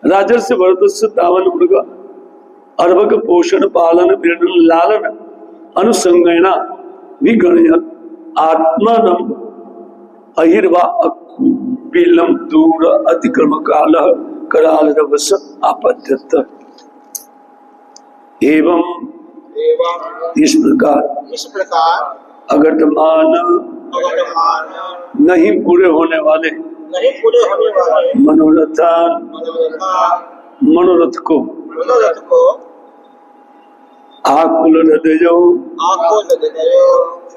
राजर्षि भरतस्य तावन मृग अर्भक पोषण पालन प्रेरण लालन अनुसंगेन विगणयत् आत्मानं अहिर्वा अकुबिलं दूर अतिक्रम कालः कराल रवस आपद्यत। एवं इस प्रकार अगटमान नहीं पूरे होने वाले मनोरथ को आकुल हृदय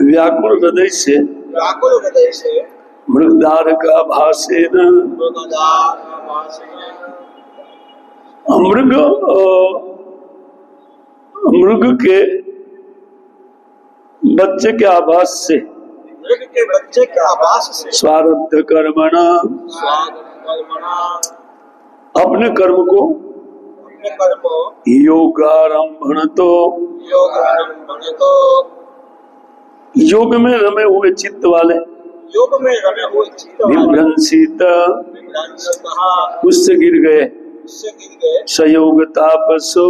व्याकुल हृदय से मृगदार का भाषेन मृग के बच्चे के आभास से स्वारब्ध कर्मणा अपने कर्म को योगारंभण तो योग में रमे हुए चित्त वाले विभ्रंसित उससे गिर गए सयोग तापसो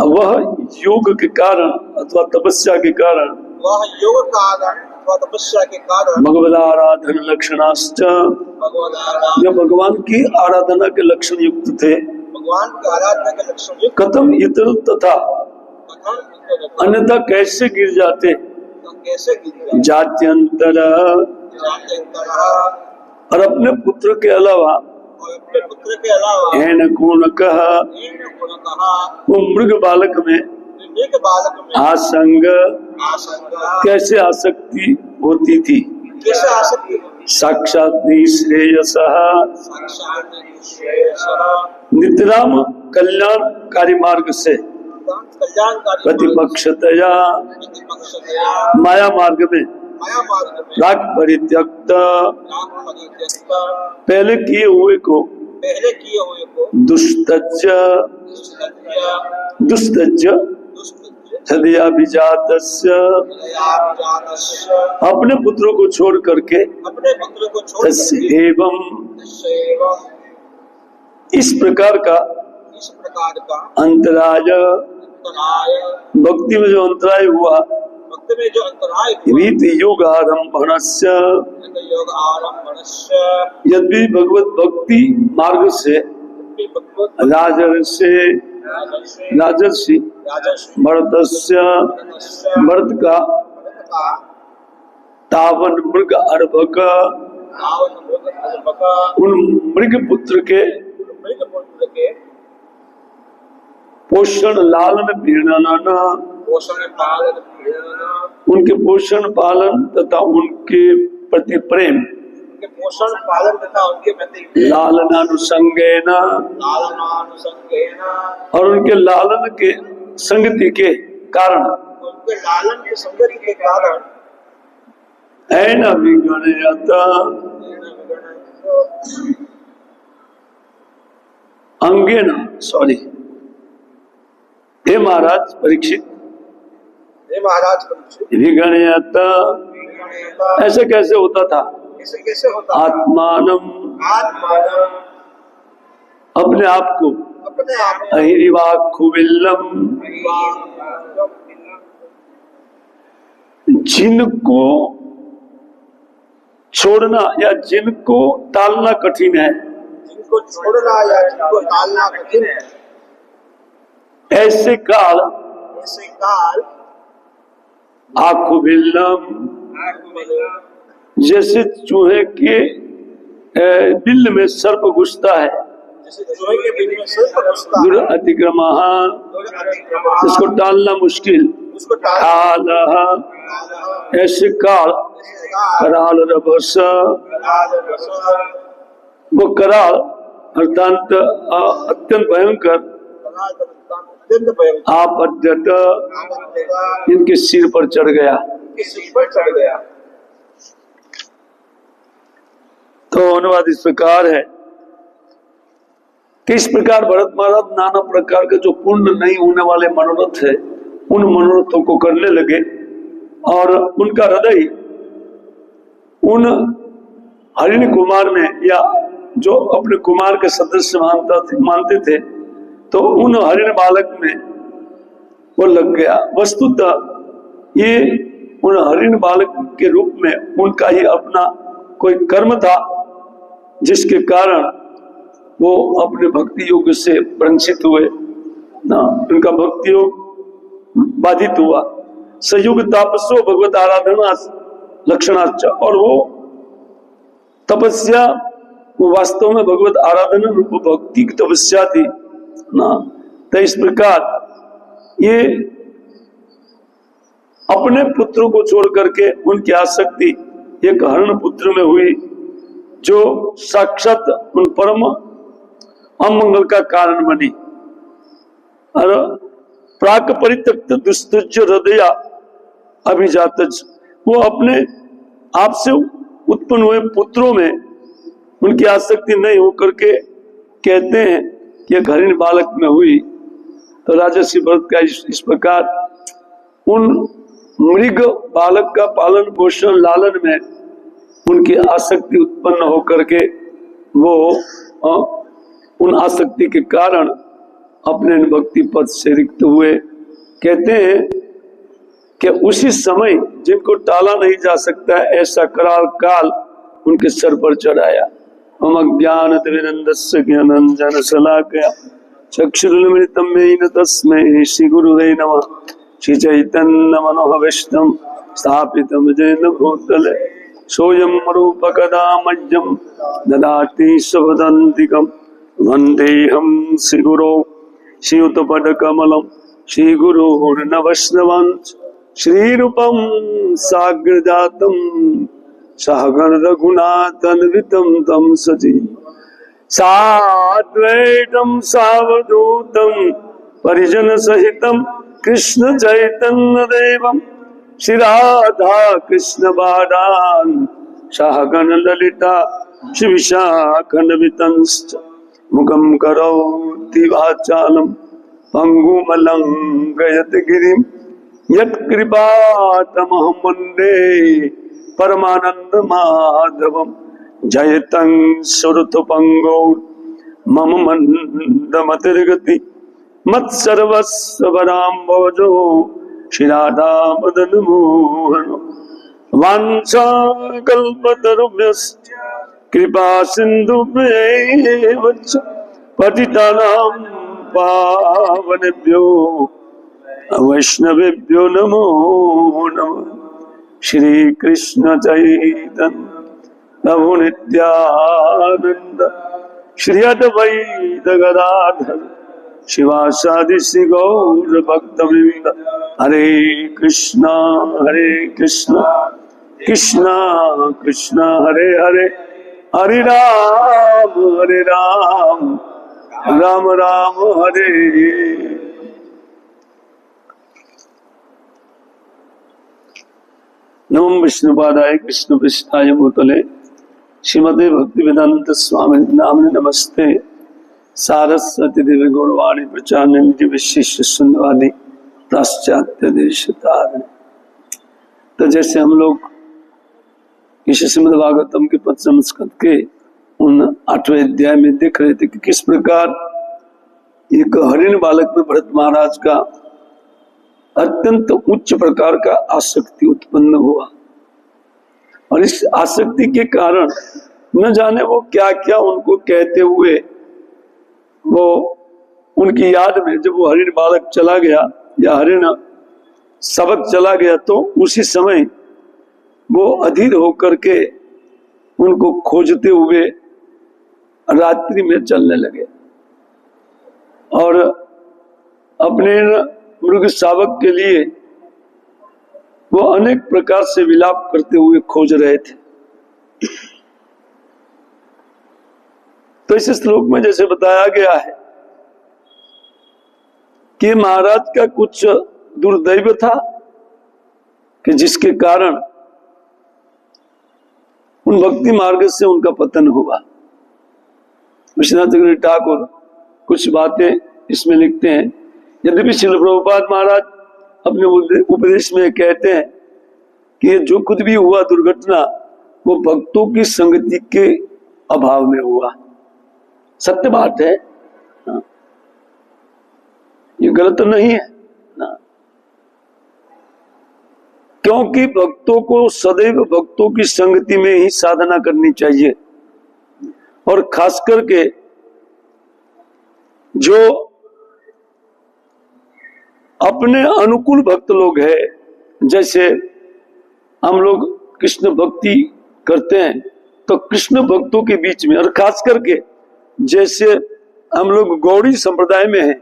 वह योग के कारण अथवा तपस्या के कारण भगवद आराधन लक्षणाश्च जो भगवान की आराधना के लक्षण युक्त थे कथम इतर तथा अन्यथा कैसे गिर जाते जात्यंतर और अपने पुत्र के अलावा वो मृग बालक में आसंग कैसे आसक्ति होती थी साक्षात निःश्रेयस नितराम कल्याणकारी मार्ग से प्रतिपक्षतया माया मार्ग में प्राक परित्यक्त पहले किए हुए को दुस्तज्ज हृदयाभिजातस्य अपने पुत्रों को छोड़ करके एवं इस प्रकार का अंतराय भक्ति में जो अंतराय हुआ रीति योग आरंभणस्य यदि भगवत भक्ति मार्ग से राजर्षि भरत का तावन मृग अर्भक उन मृग पुत्र के पोषण लालन पीड़ना उनके पोषण पालन तथा उनके प्रति प्रेम पोषण पालन तथा उनके प्रति लालनानुसंगेन और उनके लालन के संगति के कारण ऐन विगणयत अंगेन सॉरी हे महाराज परीक्षित विगणयत ऐसे कैसे होता था आत्मानम अपने आप को अहिरिवाखुविल्लम जिनको छोड़ना या जिनको टालना कठिन है ऐसे काल आखुविल्लम जैसे चूहे के बिल में सर्प घुसता है दूर अतिक्रमा इसको टालना मुश्किल काल ऐसे काल कराल रभस वो कराल अर्थात अत्यंत भयंकर आप अद्यत इनके सिर पर चढ़ गया। तो अनुवाद इस प्रकार है कि इस प्रकार भरत महाराज नाना प्रकार के जो पूर्ण नहीं होने वाले मनोरथ है उन मनोरथों को करने लगे और उनका हृदय उन हरिणी कुमार में या जो अपने कुमार के सदस्य मानते थे, तो उन हरिण बालक में वो लग गया। वस्तुतः ये उन हरिण बालक के रूप में उनका ही अपना कोई कर्म था, जिसके कारण वो अपने भक्ति योग से वंचित हुए ना, उनका भक्ति योग बाधित हुआ। संयुग तापसो भगवत आराधना लक्षणाच, और वो तपस्या वो वास्तव में भगवत आराधना वो भक्ति की तपस्या थी ना। तो इस प्रकार ये अपने पुत्रों को छोड़ करके उनकी आसक्ति एक हरण पुत्र में हुई, जो साक्षात उन परम अमंगल का कारण बनी। और प्राक परित्यक्त दुस्तुज हृदय अभिजात, वो अपने आप से उत्पन्न हुए पुत्रों में उनकी आसक्ति नहीं होकर के कहते हैं कि एक हरिण बालक में हुई। तो राजर्षि भरत का इस प्रकार उन मृग बालक का पालन पोषण लालन में उनकी आसक्ति उत्पन्न होकर के वो उन आसक्ति के कारण अपने भक्ति पद से रिक्त हुए। कहते हैं कि उसी समय जिनको टाला नहीं जा सकता है, ऐसा कराल काल उनके सर पर चढ़ाया। हम अज्ञान तिमिरन्धस्य ज्ञानांजन शलाकया चक्षुरुन्मिलितं येन तस्मै श्री गुरुवे नमः। श्री चैतन्य मनोभीष्टं स्थापितं येन भूतले सोऽयं रूपकदा मह्यं ददाति स्वपदान्तिकं। वन्देऽहं श्रीगुरौ श्रीयुतपदकमलं श्रीगुरोर्न वैष्णवांश्च श्रीरूपं साग्रजातं सहगण रघुनाथान्वितं तं सजीवं साद्वैतं सावधूतं परिजन सहितं कृष्ण चैतन्य देवं श्री राधा कृष्ण बालान् सहगण ललिता श्री विशाखान्वितंश्च मुखं करोति वाचालं पंगुमलंघयति गिरिं यत्कृपातमहं वन्दे परमानंद माधवं। जयतं सुरतपंगो मम मंदमतिर्गति मत्सर्वस्वराम्भोजो श्री राधा मदन मोहन। वाञ्छाकल्पतरुभ्यश्च कृपा सिन्धुभ्यैव च पतितानां पावनेभ्यो वैष्णवेभ्यो नमो नमः। श्री कृष्ण चैतन्य प्रभु नित्यानंद श्री अद्वैत गदाधर शिवासादि श्री गौर भक्तवृंद। हरे कृष्णा कृष्णा कृष्णा हरे हरे, हरे राम राम राम हरे। नमो विष्णुपादाय कृष्ण पृष्ठाय भूतले श्रीमते भक्तिवेदांत स्वामी नामिने नमस्ते। सारस्वती देवी गौरवाणी प्रचारनिधि विशिष्ट सुंदरवादी पाश्चात्य देश तारिणी। तो जैसे हम लोग इस श्रीमद् भागवतम के पंचम स्कंद के उन 8वें अध्याय में देख रहे थे कि किस प्रकार एक हरिण बालक में भरत महाराज का अत्यंत उच्च प्रकार का आसक्ति उत्पन्न हुआ, और इस आसक्ति के कारण न जाने वो क्या क्या उनको कहते हुए वो उनकी याद में जब वो हरिण बालक चला गया या हरिण सबक चला गया, तो उसी समय वो अधीर होकर के उनको खोजते हुए रात्रि में चलने लगे और अपने मृग शावक के लिए वो अनेक प्रकार से विलाप करते हुए खोज रहे थे। तो इस श्लोक में जैसे बताया गया है कि महाराज का कुछ दुर्दैव था कि जिसके कारण उन भक्ति मार्ग से उनका पतन हुआ। विश्वनाथ ठाकुर कुछ बातें इसमें लिखते हैं। यद्यपि श्रील प्रभुपाद महाराज अपने उपदेश में कहते हैं कि ये जो कुछ भी हुआ दुर्घटना वो भक्तों की संगति के अभाव में हुआ। सत्य बात है ना? ये गलत नहीं है ना? क्योंकि भक्तों को सदैव भक्तों की संगति में ही साधना करनी चाहिए, और खास करके जो अपने अनुकूल भक्त लोग हैं, जैसे हम लोग कृष्ण भक्ति करते हैं तो कृष्ण भक्तों के बीच में, और खास करके जैसे हम लोग गौड़ी संप्रदाय में हैं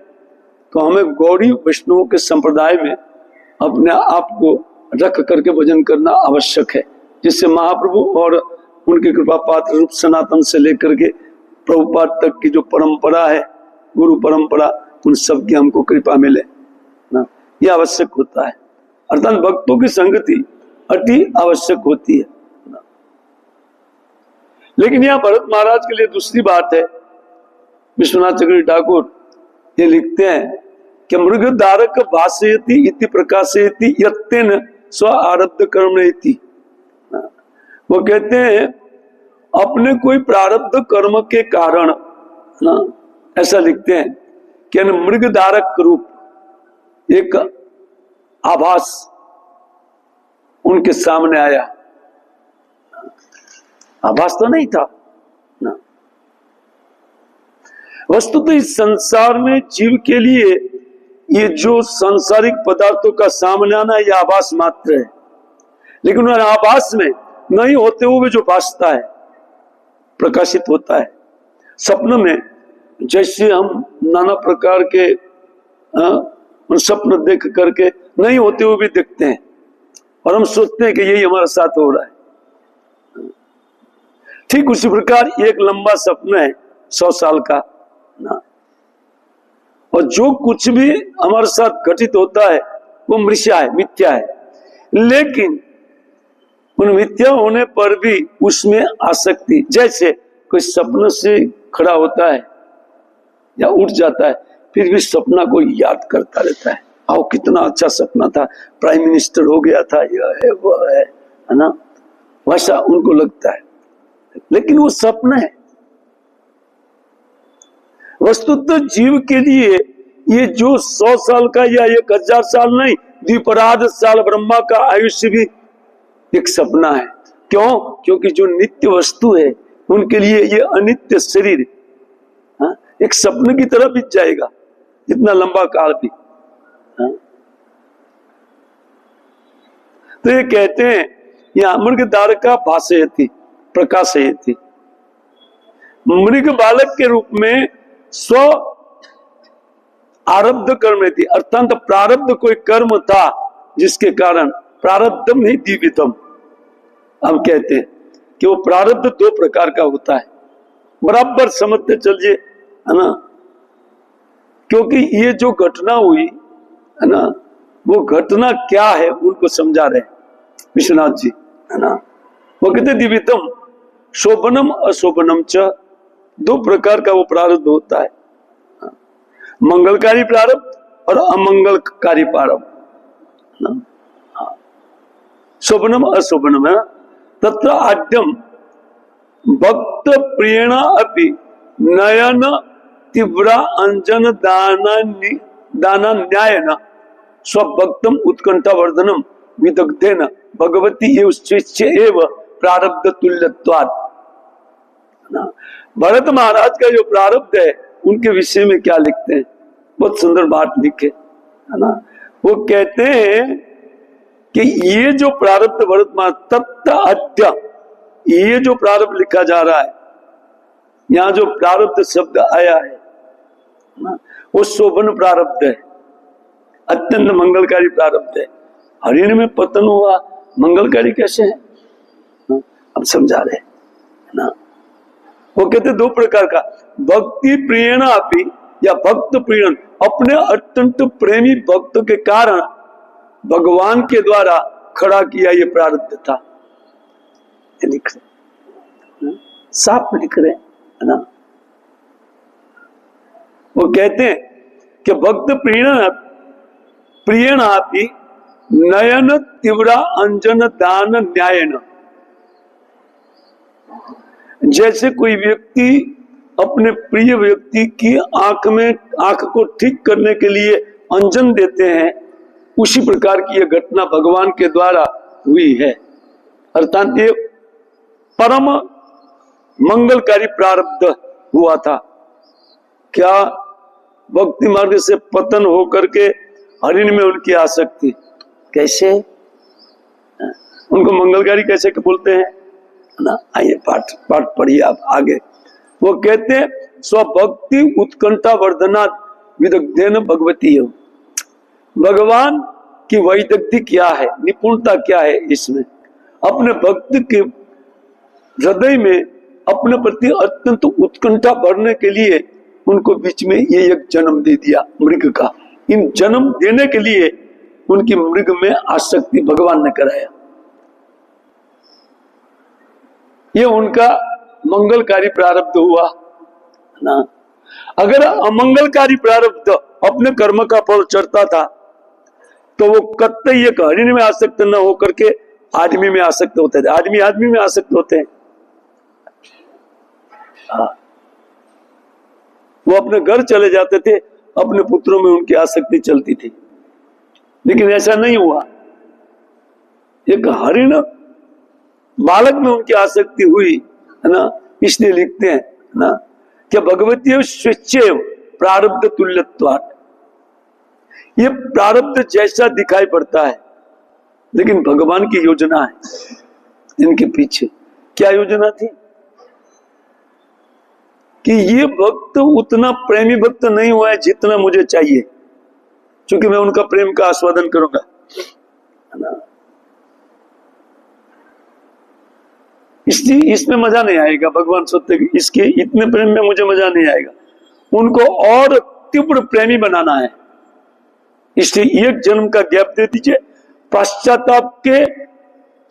तो हमें गौड़ी वैष्णव के संप्रदाय में अपने आप को रख करके भजन करना आवश्यक है, जिससे महाप्रभु और उनके कृपा पात्र रूप सनातन से लेकर के प्रभुपाद तक की जो परंपरा है, गुरु परंपरा, उन सब की हमको कृपा मिले ना, ये आवश्यक होता है। अर्थात भक्तों की संगति अति आवश्यक होती है ना। लेकिन यहाँ भरत महाराज के लिए दूसरी बात है। विश्वनाथ चक्रवर्ती ठाकुर ये लिखते हैं कि मृग धारक भाषयति इति प्रकाशयति यत्तेन स्व आरब्ध कर्म इति। वो कहते हैं अपने कोई प्रारब्ध कर्म के कारण ना, ऐसा लिखते हैं कि मृग धारक रूप एक आभास उनके सामने आया। आभास तो नहीं था ना। वस्तुतः इस संसार में जीव के लिए ये जो सांसारिक पदार्थों का सामने आना, यह आभास मात्र है, लेकिन उन आभास में नहीं होते हुए जो भासता है, प्रकाशित होता है। स्वप्न में जैसे हम नाना प्रकार के स्वप्न देख करके नहीं होते हुए भी देखते हैं, और हम सोचते हैं कि यही हमारे साथ हो रहा है। ठीक उसी प्रकार एक लंबा स्वप्न है 100 साल का ना, और जो कुछ भी हमारे साथ घटित होता है वो मृष्या है, मिथ्या है। लेकिन उन मिथ्या होने पर भी उसमें आसक्ति, जैसे कोई सपने से खड़ा होता है या उठ जाता है, फिर भी सपना को याद करता रहता है, आओ कितना अच्छा सपना था, प्राइम मिनिस्टर हो गया था, यह है वह है ना, वैसा उनको लगता है। लेकिन वो सपना है। वस्तुतः जीव के लिए ये जो 100 साल का या 1000 साल नहीं, द्विपराध साल ब्रह्मा का आयुष्य भी एक सपना है। क्यों? क्योंकि जो नित्य वस्तु है उनके लिए ये अनित्य शरीर एक सपने की तरह बीत जाएगा, इतना लंबा काल भी। तो ये कहते हैं यहाँ मृग धारका भाषयति प्रकाशयति, मृग बालक के रूप में स्व आरब्ध कर्म थी, अर्थात प्रारब्ध कोई कर्म था जिसके कारण, प्रारब्धम नहीं दिव्यतम, हम कहते हैं कि वो प्रारब्ध 2 प्रकार का होता है। बराबर समझते चलिए है ना, क्योंकि ये जो घटना हुई है ना, वो घटना क्या है उनको समझा रहे विश्वनाथ जी है ना। वो कहते दिव्यतम शोभनम अशोभनम च, 2 प्रकार का वो प्रारब्ध होता है, मंगलकारी प्रारब्ध और अमंगलकारी प्रारब्ध, शोभनम अशोभनम है। तत्र आद्यम भक्त प्रियणा अपि नयन तीव्रा अंजन दाना न्यायन स्वभक्तम उत्कंठा वर्धनम विदग्धेन भगवती एव प्रारब्ध तुल्यत्वात्। भरत महाराज का जो प्रारब्ध है उनके विषय में क्या लिखते हैं, बहुत सुंदर बात लिखे है ना। वो कहते हैं कि ये जो प्रारब्ध भरत महाराज तत्त अद्य, ये जो प्रारब्ध लिखा जा रहा है, यहाँ जो प्रारब्ध शब्द आया है ना, वो शोभन प्रारब्ध है, अत्यंत मंगलकारी प्रारब्ध है। हरिण में पतन हुआ, मंगलकारी कैसे है अब समझा रहे ना। वो कहते 2 प्रकार का, भक्ति प्रियण अपि या भक्त प्रियण, अपने अत्यंत प्रेमी भक्त के कारण भगवान के द्वारा खड़ा किया ये प्रारब्ध था। ये लिख रहे, साफ लिख रहे है ना। वो कहते हैं कि भक्त प्रियण अपि नयन तीव्रा अंजन दान न्यायन, जैसे कोई व्यक्ति अपने प्रिय व्यक्ति की आंख को ठीक करने के लिए अंजन देते हैं, उसी प्रकार की यह घटना भगवान के द्वारा हुई है। अर्थात ये परम मंगलकारी प्रारब्ध हुआ था। क्या भक्ति मार्ग से पतन होकर के हरिण में उनकी आसक्ति, कैसे उनको मंगलकारी कैसे बोलते हैं ना? आइए पाठ पढ़िए आप आगे। वो कहते हैं स्वभक्ति उत्कंठा वर्धना विदग्धेन भगवती है। भगवान की वैदग्धि क्या है, निपुणता क्या है, इसमें अपने भक्त के हृदय में अपने प्रति अत्यंत उत्कंठा बढ़ने के लिए उनको बीच में ये एक जन्म दे दिया मृग का। इन जन्म देने के लिए उनकी मृग में आसक्ति भगवान ने कराया। ये उनका मंगलकारी प्रारब्ध हुआ ना। अगर अमंगलकारी प्रारब्ध अपने कर्म का फल चढ़ता था तो वो कतई एक हरिण में आसक्त न होकर के आदमी में आसक्त होते थे। आदमी में आसक्त होते हैं। वो अपने घर चले जाते थे, अपने पुत्रों में उनकी आसक्ति चलती थी, लेकिन ऐसा नहीं हुआ। एक हरिण बालक में उनकी आसक्ति हुई है ना। इसलिए लिखते हैं ना कि भगवती स्वेच्छेव प्रारब्ध तुल्यत्वात्। ये प्रारब्ध जैसा दिखाई पड़ता है, लेकिन भगवान की योजना है इनके पीछे। क्या योजना थी कि ये भक्त उतना प्रेमी भक्त नहीं हुआ है जितना मुझे चाहिए, क्योंकि मैं उनका प्रेम का आस्वादन करूंगा, है ना। इसलिए इसमें मजा नहीं आएगा। भगवान सोचते कि इसके इतने प्रेम में मुझे मजा नहीं आएगा, उनको और तीव्र प्रेमी बनाना है। इसलिए एक जन्म का गैप दे दीजिए, पश्चाताप के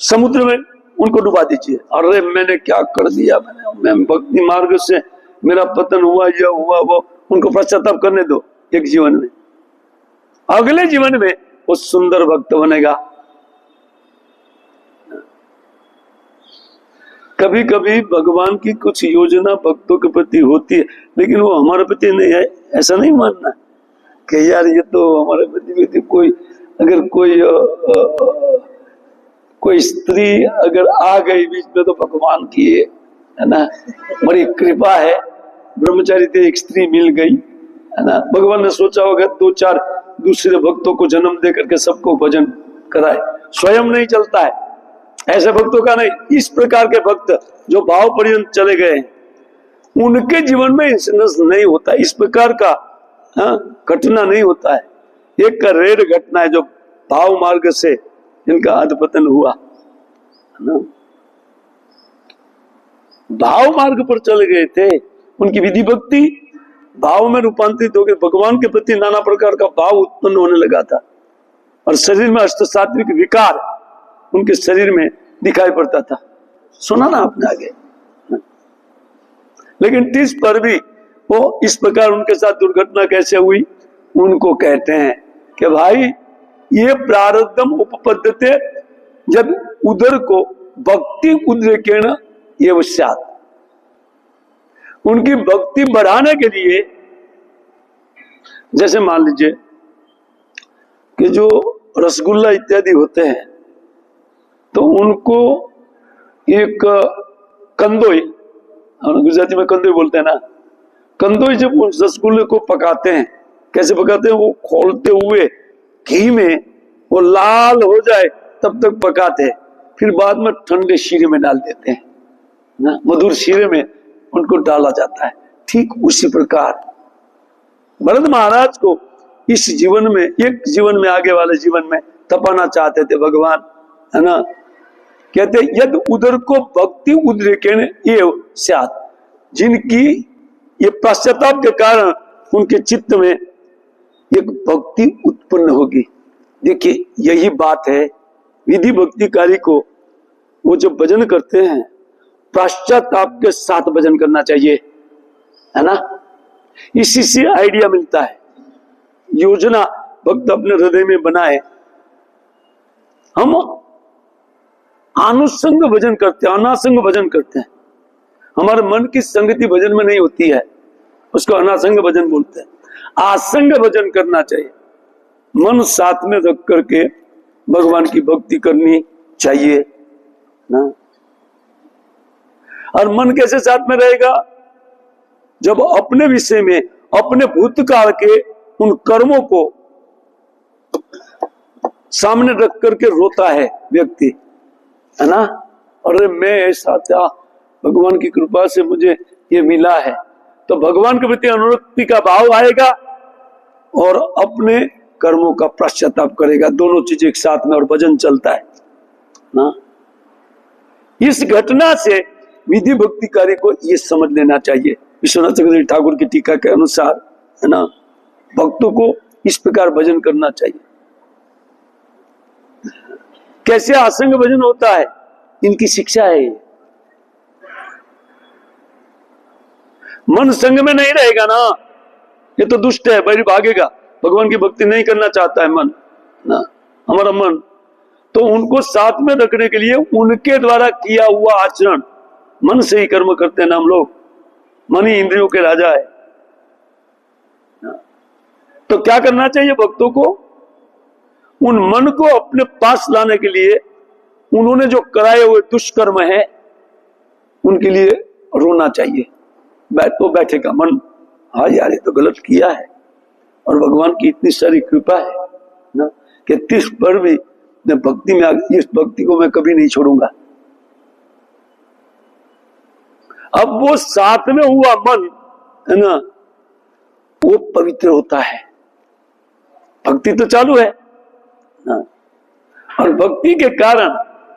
समुद्र में उनको डुबा दीजिए। अरे मैंने क्या कर दिया, मैं भक्ति मार्ग से मेरा पतन हुआ, यह हुआ वो, उनको पश्चाताप करने दो एक जीवन में। अगले जीवन में वो सुंदर भक्त बनेगा। कभी कभी भगवान की कुछ योजना भक्तों के प्रति होती है, लेकिन वो हमारे प्रति नहीं है, ऐसा नहीं मानना कि यार ये तो हमारे प्रति कोई अगर कोई स्त्री अगर आ गई बीच में तो भगवान की है ना बड़ी कृपा है, ब्रह्मचारी थे, एक स्त्री मिल गई है ना। भगवान ने सोचा होगा 2-4 दूसरे भक्तों को जन्म दे करके सबको भजन कराए, स्वयं नहीं चलता है ऐसे भक्तों का नहीं। इस प्रकार के भक्त जो भाव पर्यंत चले गए उनके जीवन में इंसिडेंस नहीं होता, इस प्रकार का घटना नहीं होता है। एक का रेड घटना है जो भाव मार्ग से इनका अधपतन हुआ ना। भाव मार्ग पर चले गए थे, उनकी विधि भक्ति भाव में रूपांतरित हो गई, भगवान के प्रति नाना प्रकार का भाव उत्पन्न होने लगा था और शरीर में अष्ट सात्विक विकार उनके शरीर में दिखाई पड़ता था। सुना ना आपने आगे। लेकिन टिस पर भी वो इस प्रकार उनके साथ दुर्घटना कैसे हुई, उनको कहते हैं कि भाई ये प्रारब्धम उपपद्यते जब उदर को भक्ति उद्रेकेण एव स्यात्। उनकी भक्ति बढ़ाने के लिए, जैसे मान लीजिए कि जो रसगुल्ला इत्यादि होते हैं तो उनको एक कंदोई, गुजराती में कंदोई बोलते हैं ना, कंदोई जब उस रसगुल्ले को पकाते हैं, कैसे पकाते हैं, वो खोलते हुए घी में वो लाल हो जाए तब तक पकाते हैं, फिर बाद में ठंडे शीरे में डाल देते हैं ना, मधुर शीरे में उनको डाला जाता है। ठीक उसी प्रकार भरत महाराज को इस जीवन में, एक जीवन में आगे वाले जीवन में तपाना चाहते थे भगवान, है ना। कहते यद उदर को भक्ति उद्रेकेण एव स्यात्। जिनकी ये पश्चाताप के कारण उनके चित्त में एक भक्ति उत्पन्न होगी। देखिए यही बात है, विधि भक्ति कार्य को वो जो भजन करते हैं पश्चाताप के साथ भजन करना चाहिए, है ना। इसी से आइडिया मिलता है, योजना भक्त अपने हृदय में बनाए। हम अनुसंग भजन करते हैं, अनासंग भजन करते हैं। हमारे मन की संगति भजन में नहीं होती है, उसको अनासंग भजन बोलते हैं। आसंग भजन करना चाहिए, मन साथ में रख करके भगवान की भक्ति करनी चाहिए ना। और मन कैसे साथ में रहेगा? जब अपने विषय में, अपने भूतकाल के उन कर्मों को सामने रख करके रोता है व्यक्ति, है ना। अरे मैं ऐसा था, भगवान की कृपा से मुझे ये मिला है, तो भगवान के प्रति अनुरक्ति का भाव आएगा और अपने कर्मों का पश्चाताप करेगा। दोनों चीजें एक साथ में और भजन चलता है ना। इस घटना से विधि भक्ति कार्य को ये समझ लेना चाहिए। विश्वनाथ चक्रवर्ती ठाकुर की टीका के अनुसार, है ना, भक्तों को इस प्रकार भजन करना चाहिए। कैसे आसंग भजन होता है, इनकी शिक्षा है ये। मन संग में नहीं रहेगा ना, ये तो दुष्ट है, बैरी भागेगा, भगवान की भक्ति नहीं करना चाहता है मन ना, हमारा मन। तो उनको साथ में रखने के लिए उनके द्वारा किया हुआ आचरण, मन से ही कर्म करते हैं ना हम लोग, मन ही इंद्रियों के राजा है। तो क्या करना चाहिए भक्तों को? उन मन को अपने पास लाने के लिए उन्होंने जो कराए हुए दुष्कर्म है उनके लिए रोना चाहिए। तो बैठेगा मन, हाँ यार ये तो गलत किया है, और भगवान की इतनी सारी कृपा है ना कि 30 पर भी मैं भक्ति में, इस भक्ति को मैं कभी नहीं छोड़ूंगा। अब वो साथ में हुआ मन, है ना, वो पवित्र होता है। भक्ति तो चालू है ना, और भक्ति के कारण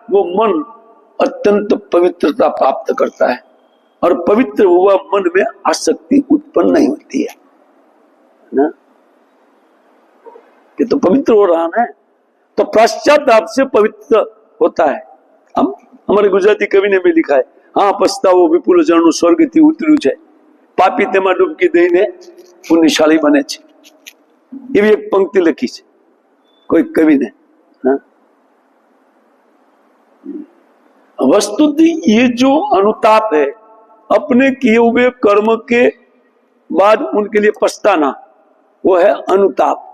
वो मन अत्यंत पवित्रता प्राप्त करता है, और पवित्र हुआ मन में आसक्ति उत्पन्न नहीं होती है ना, कि तो पवित्र हो रहा है, तो पश्चाताप से पवित्र होता है। हम हमारे गुजराती कवि ने भी लिखा है, हाँ पछतावो विपुल जन स्वर्ग थी उतर्યું છે, पापी तेमा डूबकी दईने पुण्यशाली बने छे। ये भी एक पंक्ति लिखी है कोई कवि ने ना। वस्तुतः ये जो अनुताप है, अपने किए हुए कर्म के बाद उनके लिए पछताना, वो है अनुताप।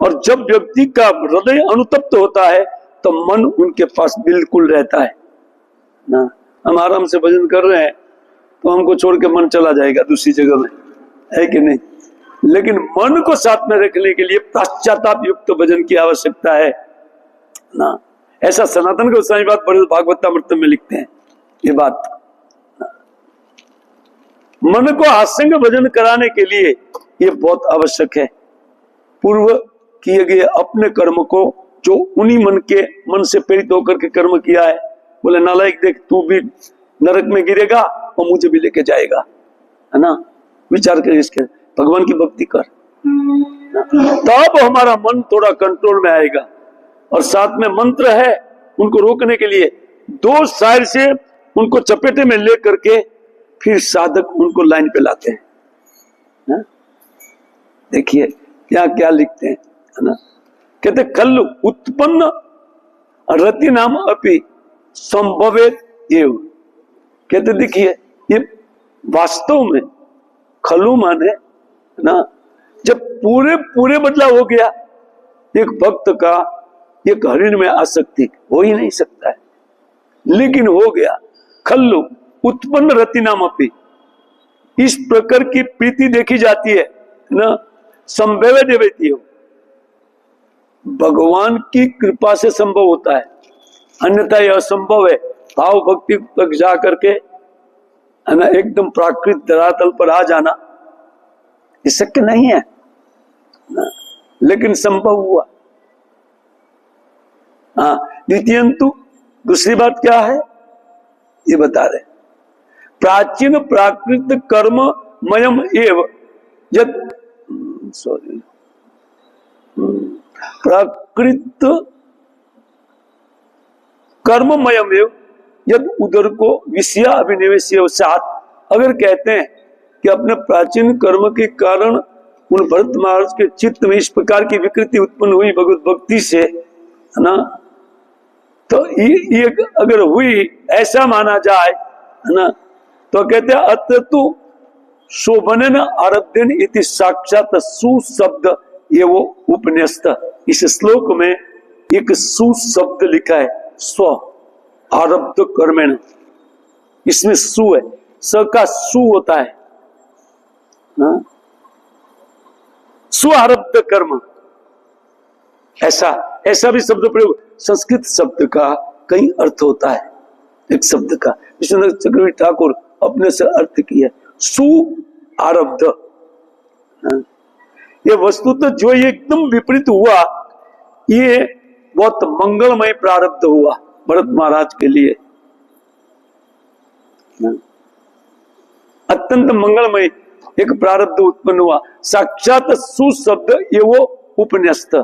और जब व्यक्ति का हृदय अनुतप्त होता है तो मन उनके पास बिल्कुल रहता है ना। हम आराम से भजन कर रहे हैं तो हमको छोड़ के मन चला जाएगा दूसरी जगह में, है कि नहीं? लेकिन मन को साथ में रखने के लिए पश्चाताप युक्त भजन की आवश्यकता है ना। ऐसा सनातन गोस्वामी बात भागवतामृत में लिखते हैं ये बात। मन को आसंग भजन कराने के लिए ये बहुत आवश्यक है। पूर्व किए गए अपने कर्म को, जो उन्हीं मन से प्रेरित होकर के कर्म किया है, बोले नालायक देख तू भी नरक में गिरेगा और मुझे भी लेके जाएगा, है ना। विचार कर इसके, भगवान की भक्ति कर, तब हमारा मन थोड़ा कंट्रोल में आएगा। और साथ में मंत्र है उनको रोकने के लिए, 2 साइड से उनको चपेटे में ले करके फिर साधक उनको लाइन पे लाते हैं। देखिए क्या क्या लिखते हैं, है ना। कहते खल उत्पन्न रति नाम अपि संभवेत एव। कहते देखिए ये वास्तव में खलु माने ना, जब पूरे बदलाव हो गया, एक भक्त का एक हरिण में आसक्ति हो ही नहीं सकता है, लेकिन हो गया। खल्लु उत्पन्न रति नाम अपि, इस प्रकार की प्रीति देखी जाती है ना, संभवे देवती हो, भगवान की कृपा से संभव होता है, अन्यथा यह असंभव है। भाव भक्ति तक जा करके, है ना, एकदम प्राकृत धरातल पर आ जाना ये शक्य नहीं है ना, लेकिन संभव हुआ। हाँ, द्वितीयंतु दूसरी बात क्या है ये बता रहे, प्राचीन प्राकृत कर्म मयम एव यद, सॉरी, प्राकृत कर्ममयम एव यद उदर को विषय अभिनिवेश साथ। अगर कहते हैं कि अपने प्राचीन कर्म के कारण उन भरत महाराज के चित्त में इस प्रकार की विकृति उत्पन्न हुई भगवत भक्ति से, है ना, तो ये अगर हुई ऐसा माना जाए, है ना, तो कहते हैं अततु शोभन आरब्धन इति साक्षात सु शब्द, ये वो उपन्यस्त। इस श्लोक में एक सु शब्द लिखा है, स्व आरब्ध कर्मेण, इसमें सु है, स का सु होता है, स्व आरब्ध कर्म, ऐसा भी शब्द प्रयोग। संस्कृत शब्द का कई अर्थ होता है, एक शब्द का विश्वनाथ चक्रवर्ती ठाकुर अपने से अर्थ किया सु आरब्ध। ये वस्तुतः जो ये एकदम विपरीत हुआ, ये बहुत मंगलमय प्रारब्ध हुआ भरत महाराज के लिए, अत्यंत मंगलमय एक प्रारब्ध उत्पन्न हुआ। साक्षात सु शब्द ये वो उपन्यस्त,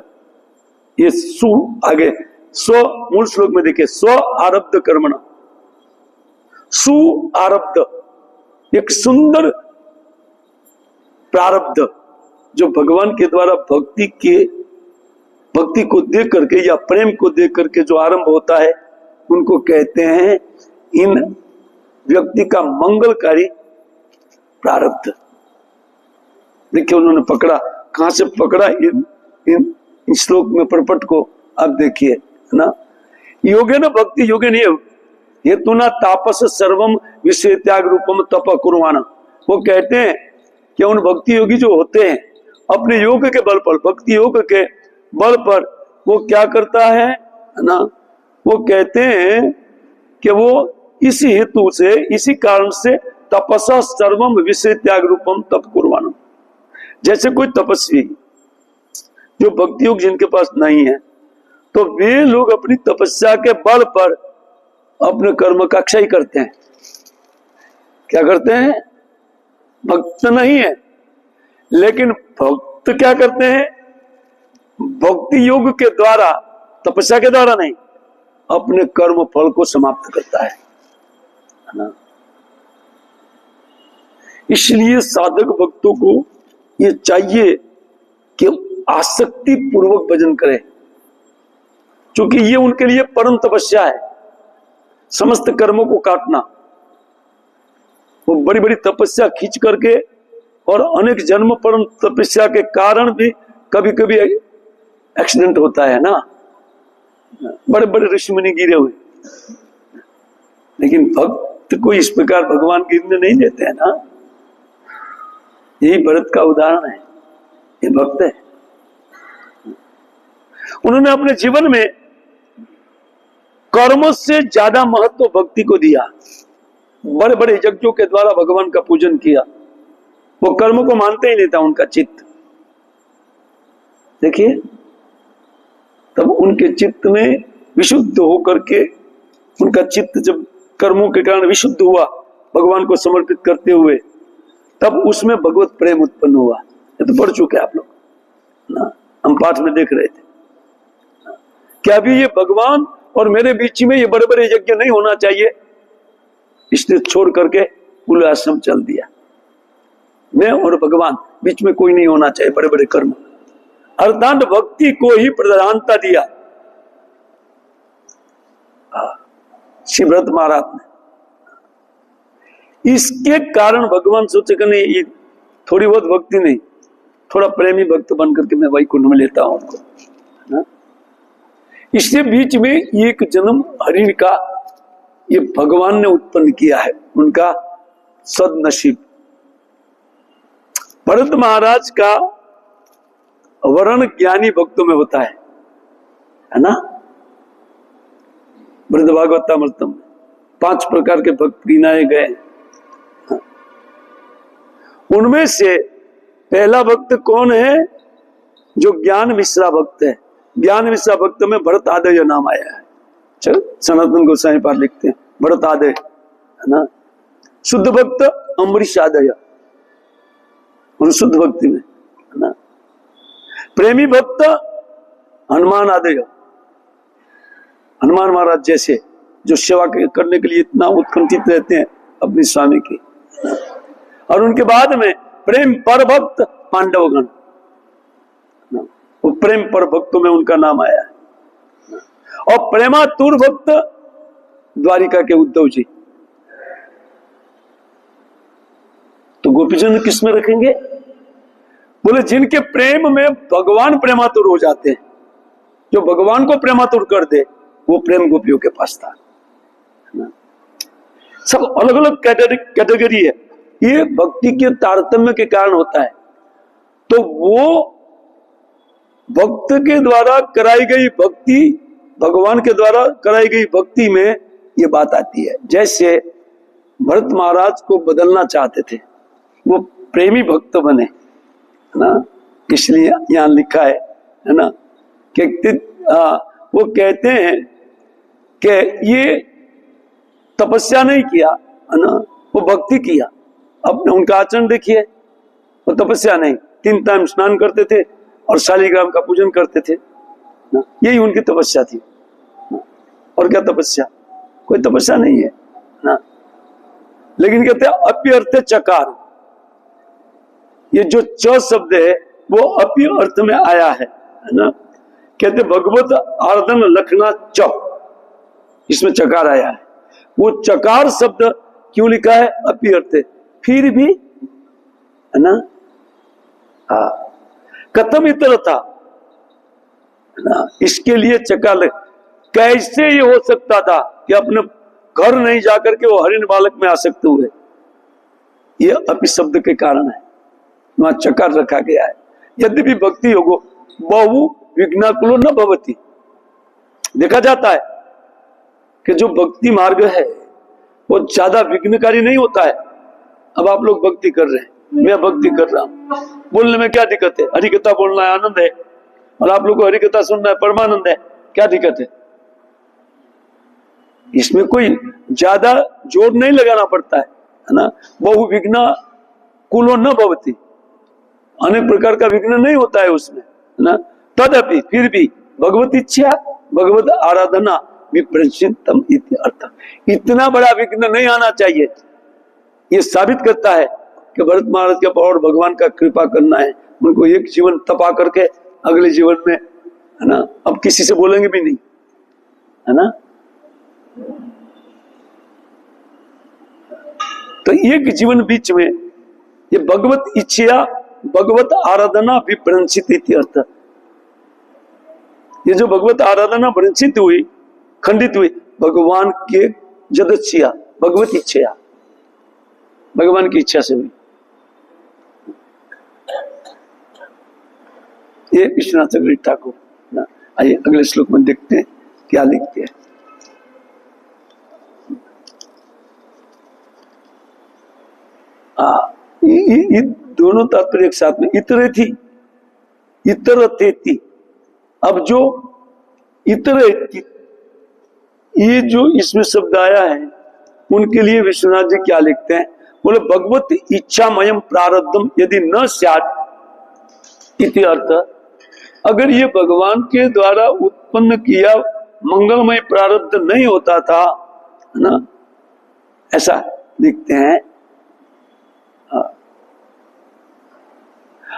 ये सु आगे स्व मूल श्लोक में देखिए, स्व आरब्ध कर्मणा, सु आरब्ध एक सुंदर प्रारब्ध जो भगवान के द्वारा भक्ति को देख करके या प्रेम को देख करके जो आरंभ होता है, उनको कहते हैं इन व्यक्ति का मंगलकारी प्रारब्ध। देखिए उन्होंने पकड़ा, कहां से पकड़ा, इन श्लोक में प्रपट को आप देखिए, है ना। योगे न भक्ति योगे नहीं, हेतु ना तापस सर्वम विषय त्याग रूपम तप कुर्वाण। वो कहते हैं कि उन भक्ति योगी जो होते हैं अपने योग के बल पर, भक्ति योग के बल पर वो क्या करता है ना, वो कहते हैं कि वो इसी हेतु से, इसी कारण से तपसा सर्वम विषय त्याग रूपम तप कुर्वाण। जैसे कोई तपस्वी जो भक्ति योग जिनके पास नहीं है, तो वे लोग अपनी तपस्या के बल पर अपने कर्म का क्षय करते हैं। क्या करते हैं? भक्त नहीं है, लेकिन भक्त क्या करते हैं? भक्ति योग के द्वारा, तपस्या के द्वारा नहीं, अपने कर्म फल को समाप्त करता है ना। इसलिए साधक भक्तों को ये चाहिए कि आसक्ति पूर्वक भजन करें, क्योंकि ये उनके लिए परम तपस्या है, समस्त कर्मों को काटना। वो बड़ी बड़ी तपस्या खींच करके, और अनेक जन्म परम तपस्या के कारण भी कभी कभी एक्सीडेंट होता है ना, बड़े बड़े ऋषि मुनि गिरे हुए, लेकिन भक्त को इस प्रकार भगवान गिरने नहीं देते हैं ना। यही भरत का उदाहरण है, ये भक्त है। उन्होंने अपने जीवन में कर्मों से ज्यादा महत्व भक्ति को दिया, बड़े बड़े यज्ञों के द्वारा भगवान का पूजन किया। वो कर्म को मानते ही नहीं था उनका चित्त। देखिए, तब उनके चित्त में विशुद्ध होकर के, उनका चित्त जब कर्मों के कारण विशुद्ध हुआ भगवान को समर्पित करते हुए, तब उसमें भगवत प्रेम उत्पन्न हुआ। ये तो पढ़ चुके आप लोग ना, हम पाठ में देख रहे थे। क्या अभी ये भगवान और मेरे बीच में ये बड़े बड़े यज्ञ नहीं होना चाहिए, इसने छोड़ करके कुल आश्रम चल दिया। मैं और भगवान बीच में कोई नहीं होना चाहिए, बड़े बड़े कर्म, अर्थात भक्ति को ही प्रधानता दिया श्री भरत महाराज ने। इसके कारण भगवान सोचे कि नहीं, ये थोड़ी बहुत भक्ति नहीं, थोड़ा प्रेमी भक्त बन करके मैं वैकुंठ में लेता हूं उनको। इसके बीच में एक जन्म हरिण का ये भगवान ने उत्पन्न किया है, उनका सदनसीब। भरत महाराज का वर्ण ज्ञानी भक्तों में होता है ना। बृहद भागवतामृतम में 5 प्रकार के भक्त गिनाए गए। उनमें से पहला भक्त कौन है? जो ज्ञान मिश्रा भक्त है। ज्ञान मिश्रा भक्त में भरत आदय नाम आया है। चल, सनातन गोसाई पाठ लिखते हैं भरत आदय, है ना। शुद्ध भक्त अम्बरीश आदय, और शुद्ध भक्ति में, है ना। प्रेमी भक्त हनुमान आदय, हनुमान महाराज जैसे, जो सेवा करने के लिए इतना उत्कंठित रहते हैं अपने स्वामी की। और उनके बाद में प्रेम पर भक्त पांडवगण, वो प्रेम पर भक्तों में उनका नाम आया है। और प्रेमातुर भक्त द्वारिका के उद्धव जी। तो गोपीजन किस में रखेंगे? बोले जिनके प्रेम में भगवान प्रेमातुर हो जाते हैं, जो भगवान को प्रेमातुर कर दे, वो प्रेम गोपियों के पास था। सब अलग अलग कैटेगरी है, ये भक्ति के तारतम्य के कारण होता है। तो वो भक्त के द्वारा कराई गई भक्ति, भगवान के द्वारा कराई गई भक्ति में ये बात आती है। जैसे भरत महाराज को बदलना चाहते थे, वो प्रेमी भक्त बने, है ना, इसलिए यहां लिखा है ना, कि वो कहते हैं कि ये तपस्या नहीं किया, है ना, वो भक्ति किया। अपने उनका आचरण देखिए, वो तपस्या नहीं, 3 टाइम स्नान करते थे और शालिग्राम का पूजन करते थे ना, यही उनकी तपस्या थी ना। और क्या तपस्या? कोई तपस्या नहीं है ना। लेकिन कहते हैं अप्यर्थ चकार, ये जो च शब्द है वो अपी अर्थ में आया है ना। कहते भगवत आराधन लखना च, इसमें चकार आया है। वो चकार शब्द क्यों लिखा है? अपी अर्थ, फिर भी, है ना। कथम इतर था ना, इसके लिए चकार। कैसे ये हो सकता था कि अपने घर नहीं जाकर के वो हरिण बालक में आसक्त हुए? ये अपि शब्द के कारण है, वहां चकार रखा गया है। यद्यपि भक्ति योगो बहु विघ्नाकुलो न भवति, देखा जाता है कि जो भक्ति मार्ग है वो ज्यादा विघ्नकारी नहीं होता है। अब आप लोग भक्ति कर रहे हैं, मैं भक्ति कर रहा हूं, बोलने में क्या दिक्कत है? हरिकथा बोलना है, आनंद है, और आप लोग को हरिकथा सुनना है, परमानंद है, क्या दिक्कत है? इसमें कोई ज्यादा जोर नहीं लगाना पड़ता है ना। बहु विघ्न कुलो न भवति, अनेक प्रकार का विघ्न नहीं होता है उसमें, है ना। तदपि फिर भी भगवत इच्छा भगवत आराधना विप्रचितम इति अर्थ, इतना बड़ा विघ्न नहीं आना चाहिए। ये साबित करता है कि भरत महाराज के और भगवान का कृपा करना है, उनको एक जीवन तपा करके अगले जीवन में, है ना, अब किसी से बोलेंगे भी नहीं, है ना। तो एक जीवन बीच में ये भगवत इच्छा भगवत आराधना विभ्रंशित इति अर्थ, ये जो भगवत आराधना भ्रंशित हुई, खंडित हुई, भगवान के जदच्छिया, भगवत इच्छा, भगवान की इच्छा से हुई। ये विश्वनाथ चक्रवर्ती ठाकुर ना। आइए अगले श्लोक में देखते हैं क्या लिखते हैं। ये दोनों तात्पर्य एक साथ में, इतरे थी इतर थी। अब जो इतर, ये जो इसमें शब्द आया है, उनके लिए विश्वनाथ जी क्या लिखते हैं? बोले भगवत इच्छामयम प्रारब्धम यदि न स्यात् इति अर्थ, अगर ये भगवान के द्वारा उत्पन्न किया मंगलमय प्रारब्ध नहीं होता था, है ना, ऐसा लिखते हैं।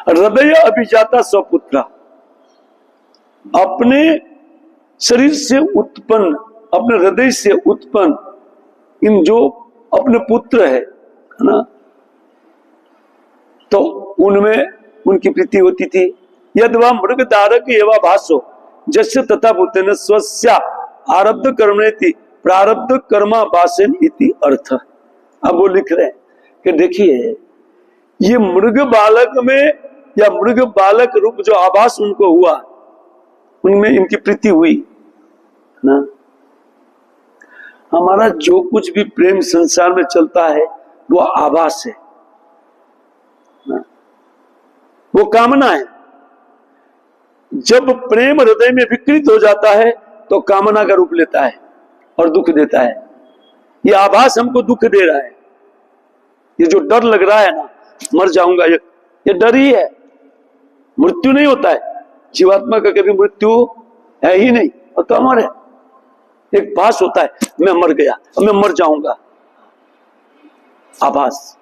हृदय अभिजाता स्वपुत्र, अपने शरीर से उत्पन्न, अपने हृदय से उत्पन्न इन जो अपने पुत्र है ना, तो उनमें उनकी प्रीति होती थी। यद्वा मृग धारक एवं भाषो जस्य तथा भूतेन स्वस्या आरब्ध कर्मणेति प्रारब्ध कर्मा भाषेन इति अर्थ। अब वो लिख रहे हैं कि देखिए, ये मृग बालक में या मृग बालक रूप जो आभास उनको हुआ, उनमें इनकी प्रीति हुई ना। हमारा जो कुछ भी प्रेम संसार में चलता है वो आभास है ना, वो कामना है। जब प्रेम हृदय में विकृत हो जाता है तो कामना का रूप लेता है और दुख देता है। ये आभास हमको दुख दे रहा है। ये जो डर लग रहा है ना, मर जाऊंगा, ये डर ही है, मृत्यु नहीं होता है। जीवात्मा का कभी मृत्यु है ही नहीं, और तो अमर है। एक भास होता है, मैं मर गया, अब मैं मर जाऊंगा, आभास।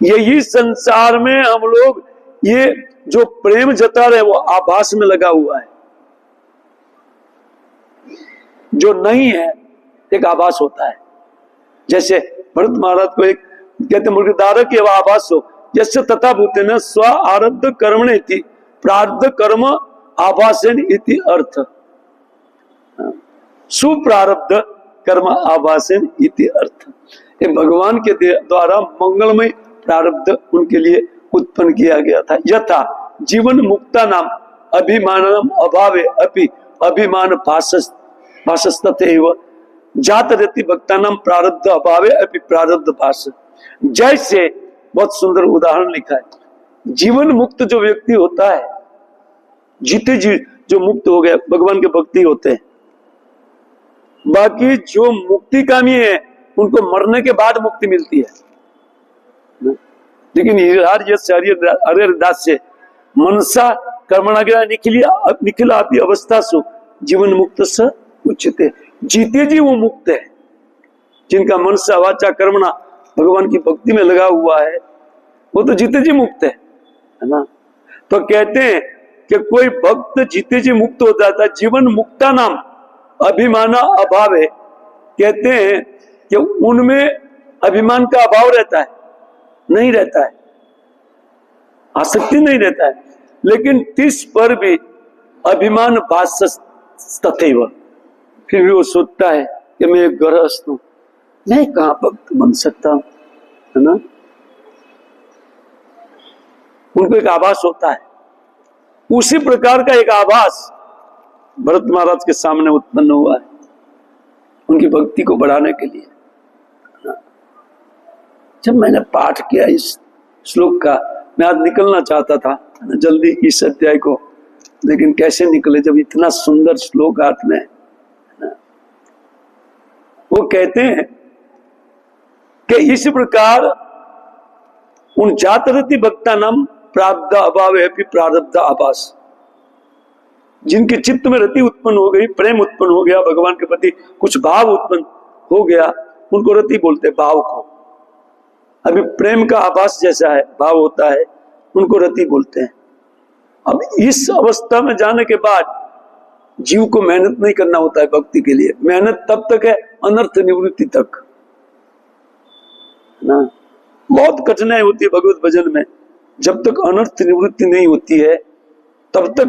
यही संसार में हम लोग ये जो प्रेम जता रहे वो आभास में लगा हुआ है, जो नहीं है एक आभास होता है। जैसे भरत महाराज को एक कहते मृगधारक एवं आभास हो, जैसे तथा भूतेन स्व आरब्ध कर्मणे इति प्रारब्ध कर्म आभासेन इति अर्थ। सुप्रारब्ध कर्म आभासेन इति अर्थ। ये भगवान के द्वारा मंगलमय प्रारब्ध उनके लिए उत्पन्न किया गया था। यथा जीवन मुक्ता नाम अभिमानम अभावे अपि अभिमान भाषस्तथैव जात रहती भक्ता नाम प्रारब्ध अभावे अपि प्रारब्ध भाष। जैसे बहुत सुंदर उदाहरण लिखा है, जीवन मुक्त जो व्यक्ति होता है, जीते जी जो मुक्त हो गया, भगवान के भक्ति होते हैं। बाकी जो मुक्ति कामी है उनको मरने के बाद मुक्ति मिलती है। लेकिन हरिदास से मनसा कर्मणा निखिला अपनी अवस्था सु जीवन मुक्त से उच्चते, जीते जी वो मुक्त है। जिनका मनसा वाचा कर्मणा भगवान की भक्ति में लगा हुआ है वो तो जीते जी मुक्त है ना। तो कहते हैं कि कोई भक्त जीते जी मुक्त हो जाता है। जीवन मुक्ता नाम अभिमान अभाव है, कहते हैं कि उनमें अभिमान का अभाव रहता है, नहीं रहता है, आसक्ति नहीं रहता है। लेकिन तिस पर भी अभिमान भाषस्तथैव, फिर भी वो सोचता है कि मैं एक गृहस्थ हूं, मैं कहां भक्त बन सकता हूं, है ना। उनको एक आभास होता है। उसी प्रकार का एक आभास भरत महाराज के सामने उत्पन्न हुआ है उनकी भक्ति को बढ़ाने के लिए। जब मैंने पाठ किया इस श्लोक का, मैं आज निकलना चाहता था जल्दी इस अध्याय को, लेकिन कैसे निकले जब इतना सुंदर श्लोक हाथ में। वो कहते हैं कि इस प्रकार उन जातरति भक्ता नाम प्रारब्ध अभाव है प्रारब्ध आभास। जिनके चित्त में रति उत्पन्न हो गई, प्रेम उत्पन्न हो गया, भगवान के प्रति कुछ भाव उत्पन्न हो गया, उनको रति बोलते हैं, भाव को। अभी प्रेम का आभास जैसा है भाव होता है, उनको रति बोलते हैं। अब इस अवस्था में जाने के बाद जीव को मेहनत नहीं करना होता है भक्ति के लिए। मेहनत तब तक है अनर्थ निवृत्ति तक ना। बहुत कठिनाई होती है भगवत भजन में। जब तक अनर्थ निवृत्ति नहीं होती है तब तक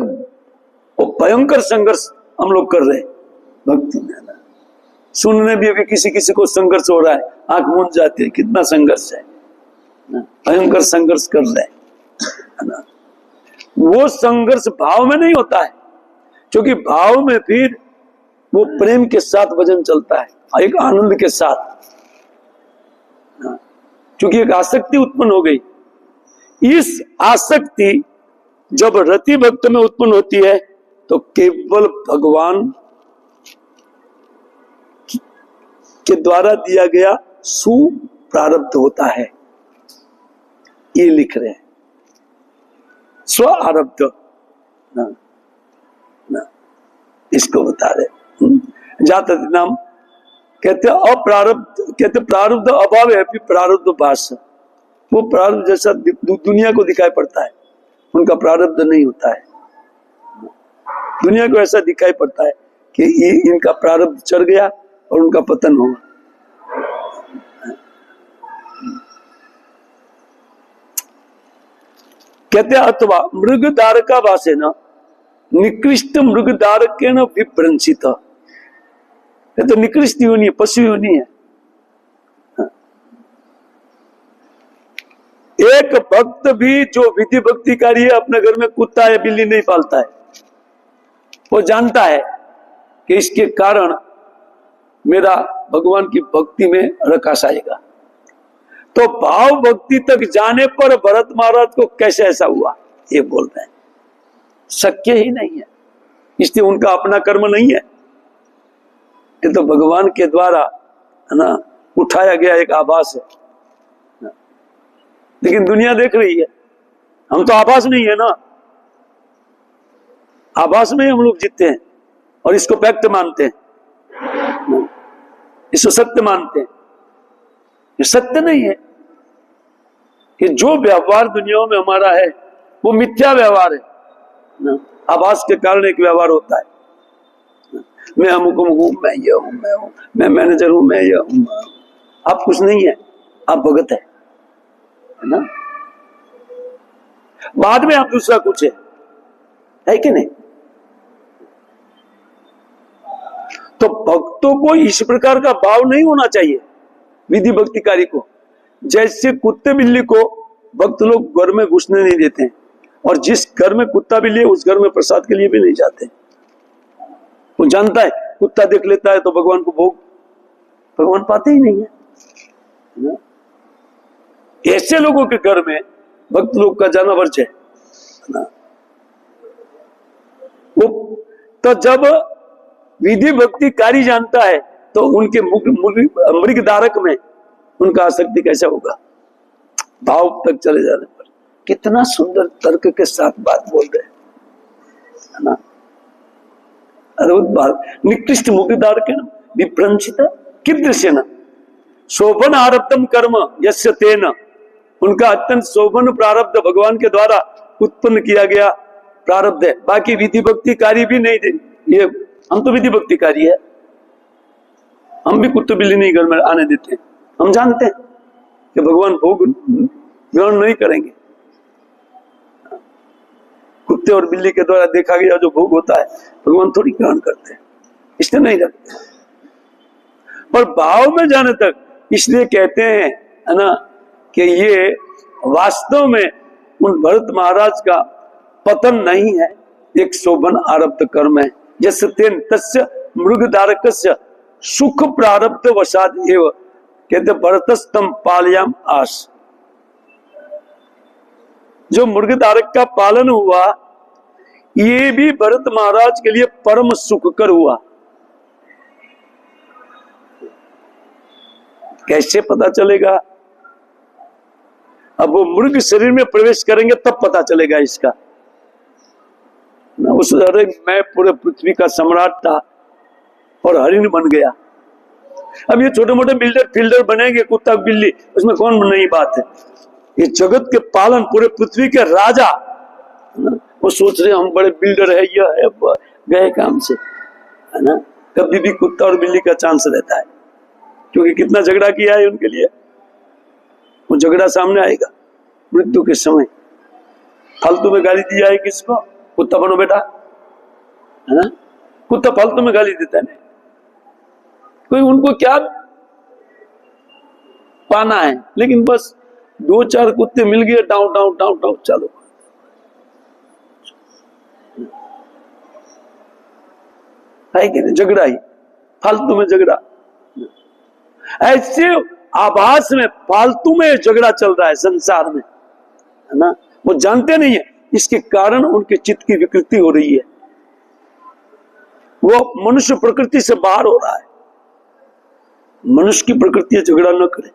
वो भयंकर संघर्ष हम लोग कर रहे हैं भक्ति में। सुनने भी अभी किसी किसी को संघर्ष हो रहा है, आंख मूंद जाती है, कितना संघर्ष है, भयंकर संघर्ष कर रहे हैं ना। वो संघर्ष भाव में नहीं होता है, क्योंकि भाव में फिर वो प्रेम के साथ भजन चलता है, एक आनंद के साथ, क्योंकि एक आसक्ति उत्पन्न हो गई। इस आसक्ति जब रति भक्त में उत्पन्न होती है तो केवल भगवान के द्वारा दिया गया सुप्रारब्ध होता है। ये लिख रहे हैं स्व आरब्ध ना, इसको बता रहे। जात नाम कहते अप्रारब्ध, कहते प्रारब्ध अभाव है प्रारब्ध भाष। वो प्रारब्ध जैसा दुनिया को दिखाई पड़ता है, उनका प्रारब्ध नहीं होता है। दुनिया को ऐसा दिखाई पड़ता है कि ये इनका प्रारब्ध चढ़ गया और उनका पतन होगा। कहते अथवा मृग धारका भाषे न निकृष्ट मृग धारक न विभ्रंसित। तो निकृष्ट योनि है, पशु योनि है। एक भक्त भी जो विधि भक्ति कार्य अपने घर में कुत्ता या बिल्ली नहीं पालता है, वो जानता है कि इसके कारण मेरा भगवान की भक्ति में रकास आएगा। तो भाव भक्ति तक जाने पर भरत महाराज को कैसे ऐसा हुआ, ये बोल रहे हैं, शक्य ही नहीं है। इसलिए उनका अपना कर्म नहीं है, ये तो भगवान के द्वारा है ना उठाया गया एक आभास है। लेकिन दुनिया देख रही है, हम तो आभास नहीं है ना, आभास में हम लोग जीते हैं और इसको फैक्ट मानते हैं, इसको सत्य मानते हैं। ये सत्य नहीं है कि जो व्यवहार दुनिया में हमारा है वो मिथ्या व्यवहार है ना। आभास के कारण एक व्यवहार होता है, मैं अमुक हूं, मैं ये हूं, मैं मैनेजर हूं, मैं ये हूं। आप कुछ नहीं है, आप भगत है ना। बाद में आप दूसरा कुछ है कि नहीं। तो भक्तों को इस प्रकार का भाव नहीं होना चाहिए विधि भक्ति कार्य को। जैसे कुत्ते बिल्ली को भक्त लोग घर में घुसने नहीं देते हैं, और जिस घर में कुत्ता बिल्ली है उस घर में प्रसाद के लिए भी नहीं जाते। वो जानता है कुत्ता देख लेता है तो भगवान को भोग, भगवान पाते ही नहीं है ना? ऐसे लोगों के घर में भक्त लोग का जाना वर्ज है ना। वो तो जब विधि भक्ति कार्य जानता है तो उनके मृग धारक में उनका आसक्ति कैसा होगा, भाव तक चले जाने पर। कितना सुंदर तर्क के साथ बात बोल रहे है ना। अद्भुत बात। निकृष्ट मृग धारक विभ्रंशित कीदृशेन शोभन आरब्धम कर्म यस्य तेन, उनका अत्यंत शोभन प्रारब्ध भगवान के द्वारा उत्पन्न किया गया प्रारब्ध है। बाकी विधि भक्ति कार्य भी नहीं दे, ये हम तो विधि भक्ति कार्य है, हम भी कुत्ते बिल्ली नहीं घर में आने देते। हम जानते हैं कि भगवान भोग ग्रहण नहीं करेंगे। कुत्ते और बिल्ली के द्वारा देखा गया जो भोग होता है भगवान थोड़ी ग्रहण करते हैं, इसलिए नहीं रखते। पर भाव में जाने तक इसलिए कहते हैं है ना कि ये वास्तव में उन भरत महाराज का पतन नहीं है, एक शोभन आरब्ध कर्म है। जैसे तेन तस्य मृग धारकस्य सुख प्रारब्ध वसाद एव, कहते भरतस्तम पालयाम आस। जो मृग धारक का पालन हुआ ये भी भरत महाराज के लिए परम सुखकर हुआ। कैसे पता चलेगा? अब वो मृग शरीर में प्रवेश करेंगे तब पता चलेगा इसका ना। उस अरे मैं पूरे पृथ्वी का सम्राट था और हरिण बन गया। अब ये छोटे मोटे बिल्डर फील्डर बनेंगे कुत्ता बिल्ली, उसमें कौन नई बात है। ये जगत के पालन पूरे पृथ्वी के राजा ना, वो सोच रहे हम बड़े बिल्डर है, यह है गए काम से है ना। कभी भी कुत्ता और बिल्ली का चांस रहता है, क्योंकि कितना झगड़ा किया है उनके लिए। वो झगड़ा सामने आएगा मृत्यु के समय। फालतू में गाली दी जाए किसको, कुत्ता बनो बेटा है ना। कुत्ता फालतू में गाली देता है, कोई उनको क्या पाना है, लेकिन बस दो चार कुत्ते मिल गए डाउ डाउ डाउ डाउ चालो है कि नहीं। झगड़ा ही फालतू में झगड़ा, ऐसे आभास में फालतू में झगड़ा चल रहा है संसार में है ना। वो जानते नहीं है इसके कारण उनके चित्त की विकृति हो रही है, वो मनुष्य प्रकृति से बाहर हो रहा है। मनुष्य की प्रकृति है झगड़ा न करे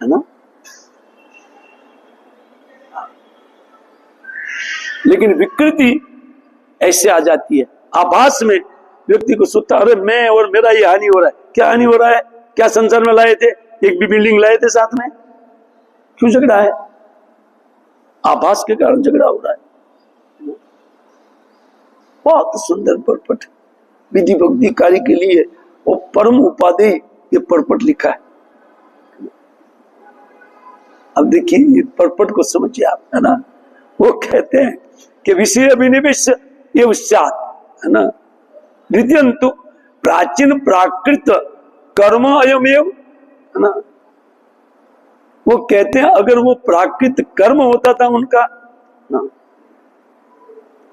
है ना। लेकिन विकृति ऐसे आ जाती है आभास में। व्यक्ति को सोचता अरे मैं और मेरा ये हानि हो रहा है। क्या हानि हो रहा है? क्या संसार में लाए थे? एक भी बिल्डिंग लाए थे साथ में, क्यों झगड़ा है? आभास के कारण झगड़ा हो रहा है। बहुत सुंदर परपट विधि भक्ति कार्य के लिए वो परम उपाधि ये परपट लिखा है। अब देखिए ये परपट को समझिए आप है ना। वो कहते हैं कि विषय अभिनिवेश ये उच्चात है ना। द्वितीयंतु प्राचीन प्राकृत कर्म अयमेव है ना। वो कहते हैं अगर वो प्राकृत कर्म होता था उनका ना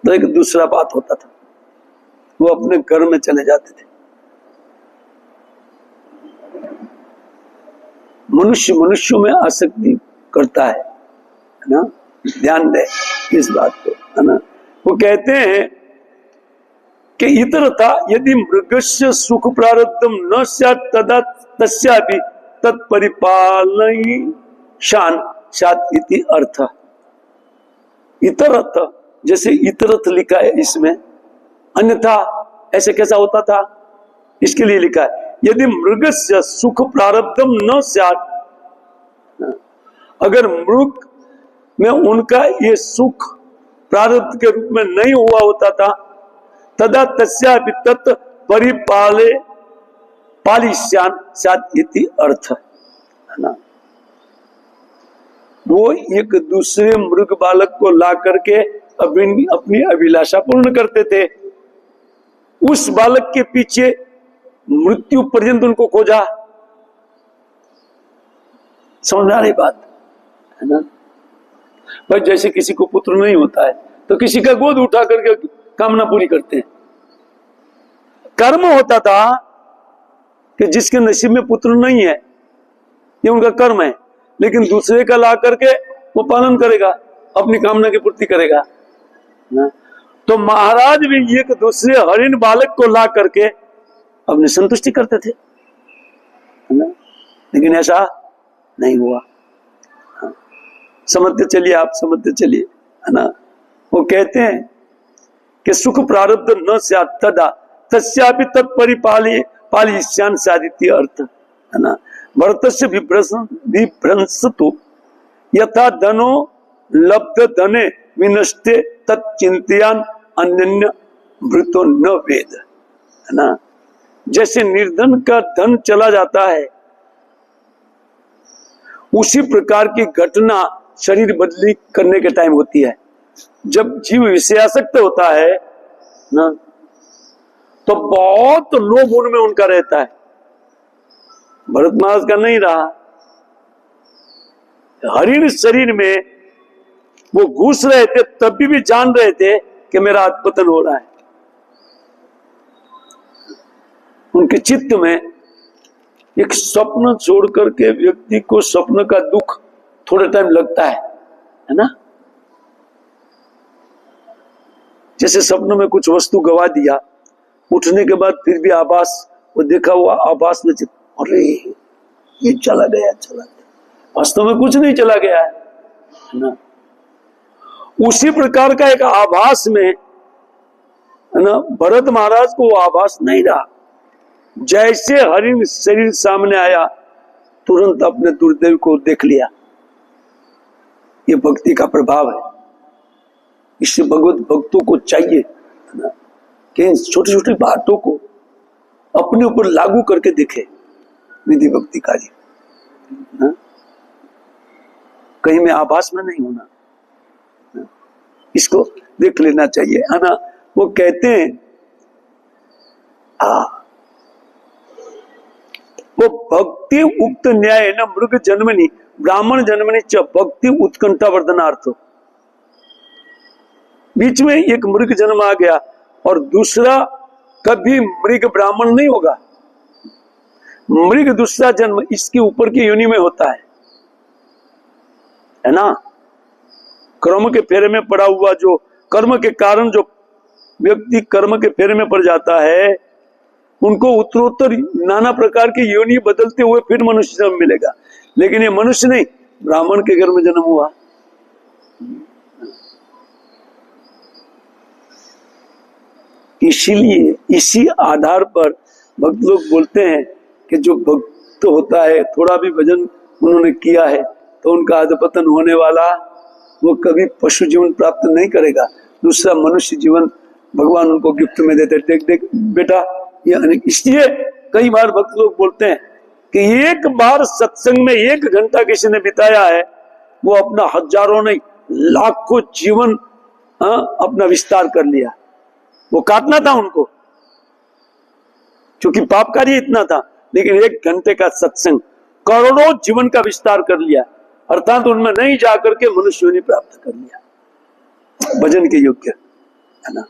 तो एक दूसरा बात होता था, वो अपने घर में चले जाते थे। मनुष्य मनुष्यों में आसक्ति करता है ना, ध्यान दे इस बात को है ना। वो कहते हैं कि इतर था यदि मृगस्य सुख प्रारब्धम न स्यात् तदा तस्यापि तत्परिपालयी शान सात इति अर्थ। इतरथ जैसे इतरथ लिखा है इसमें, अन्यथा ऐसे कैसा होता था इसके लिए लिखा है यदि मृगस्य सुख प्रारब्धम न स्यात्, अगर मृग में उनका ये सुख प्रारब्ध के रूप में नहीं हुआ होता था, तदा तस्यापि तत् परिपाले पालिष्यान स्यात् इति अर्थ है ना। वो एक दूसरे मृग बालक को ला करके अपनी अभिलाषा पूर्ण करते थे। उस बालक के पीछे मृत्यु पर्यंत उनको खोजा। समझ आ रही बात है ना। भाई जैसे किसी को पुत्र नहीं होता है तो किसी का गोद उठा करके कामना पूरी करते हैं। कर्म होता था कि जिसके नसीब में पुत्र नहीं है ये उनका कर्म है, लेकिन दूसरे का ला करके वो पालन करेगा, अपनी कामना की पूर्ति करेगा ना। तो महाराज भी एक दूसरे हरिण बालक को ला करके अपनी संतुष्टि करते थे है ना, लेकिन ऐसा नहीं हुआ। हाँ। समझते चलिए, आप समझते चलिए है ना। वो कहते हैं कि सुख प्रारब्ध न स्यात् तदा तस्यापि तत्परिपाली पालिष्यान स्यादिति अर्थ है ना। भरतस्य विभ्रंसतु यथा धनो लब्ध धने विनष्टे तत्चिंतयान अन्यन्य भृतो न वेद है ना। जैसे निर्धन का धन चला जाता है उसी प्रकार की घटना शरीर बदली करने के टाइम होती है। जब जीव विषयासक्त होता है ना तो बहुत लोभ उनमें उनका रहता है। भरत महाराज का नहीं रहा। हरिण शरीर में वो घुस रहे थे तब भी जान रहे थे कि मेरा अधपतन हो रहा है। उनके चित्त में एक स्वप्न छोड़ करके व्यक्ति को स्वप्न का दुख थोड़ा टाइम लगता है ना। जैसे स्वप्न में कुछ वस्तु गवा दिया, उठने के बाद फिर भी आभास, वो देखा हुआ आभास में अरे ये चला गया, वास्तव में कुछ नहीं चला गया है ना। उसी प्रकार का एक आभास में है ना भरत महाराज को वो आभास नहीं रहा। जैसे हरिण शरीर सामने आया तुरंत अपने दुर्दैव को देख लिया। ये भक्ति का प्रभाव है। इससे भगवत भक्तों को चाहिए ना कि छोटी छोटी बातों को अपने ऊपर लागू करके देखे विधि भक्ति कार्य। कहीं में आभास में नहीं होना, इसको देख लेना चाहिए है ना। वो कहते हैं वो भक्ति उक्त न्याय न मृग जन्मनि ब्राह्मण जन्मनि च भक्ति उत्कंठा वर्धनार्थ। बीच में एक मृग जन्म आ गया और दूसरा कभी मृग ब्राह्मण नहीं होगा। मृग दूसरा जन्म इसके ऊपर की योनि में होता है ना। कर्म के फेरे में पड़ा हुआ जो कर्म के कारण जो व्यक्ति कर्म के फेरे में पड़ जाता है उनको उत्तरोत्तर नाना प्रकार की योनि बदलते हुए फिर मनुष्य जन्म मिलेगा। लेकिन ये मनुष्य नहीं, ब्राह्मण के घर में जन्म हुआ। इसीलिए इसी आधार पर भक्त लोग बोलते हैं कि जो भक्त होता है थोड़ा भी भजन उन्होंने किया है तो उनका अधपतन होने वाला, वो कभी पशु जीवन प्राप्त नहीं करेगा, दूसरा मनुष्य जीवन भगवान उनको गिफ्ट में देते। देख देख बेटा ये अनेक। इसलिए कई बार भक्त लोग बोलते हैं कि एक बार सत्संग में 1 घंटा किसी ने बिताया है वो अपना हजारों नहीं लाखों जीवन अपना विस्तार कर लिया। वो काटना था उनको क्योंकि पाप कार्य इतना था, लेकिन 1 घंटे का सत्संग करोड़ों जीवन का विस्तार कर लिया, अर्थात उनमें नहीं जाकर के मनुष्य योनि प्राप्त कर लिया। भजन के योग्य है ना।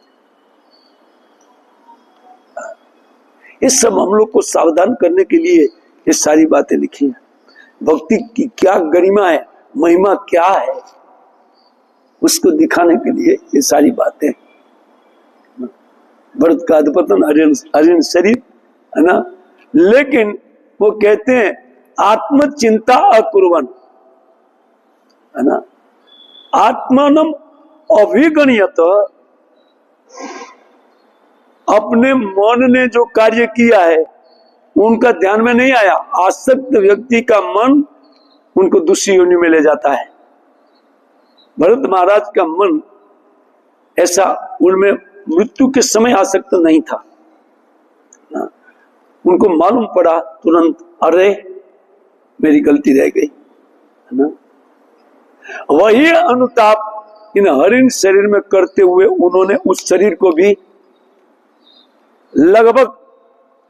ये सब हम लोग को सावधान करने के लिए ये सारी बातें लिखी हैं। भक्ति की क्या गरिमा है, महिमा क्या है, उसको दिखाने के लिए ये सारी बातें। भरत का अधपतन हरिण शरीर है ना। लेकिन वो कहते हैं आत्मचिंता अकुर्वन है ना। आत्मानम अभिगणयत, अपने मन ने जो कार्य किया है उनका ध्यान में नहीं आया। आसक्त व्यक्ति का मन उनको दूसरी योनि में ले जाता है। भरत महाराज का मन ऐसा उनमें मृत्यु के समय आसक्त नहीं था। उनको मालूम पड़ा तुरंत, अरे मेरी गलती रह गई, है ना। वही अनुताप इन हरिण शरीर में करते हुए उन्होंने उस शरीर को भी लगभग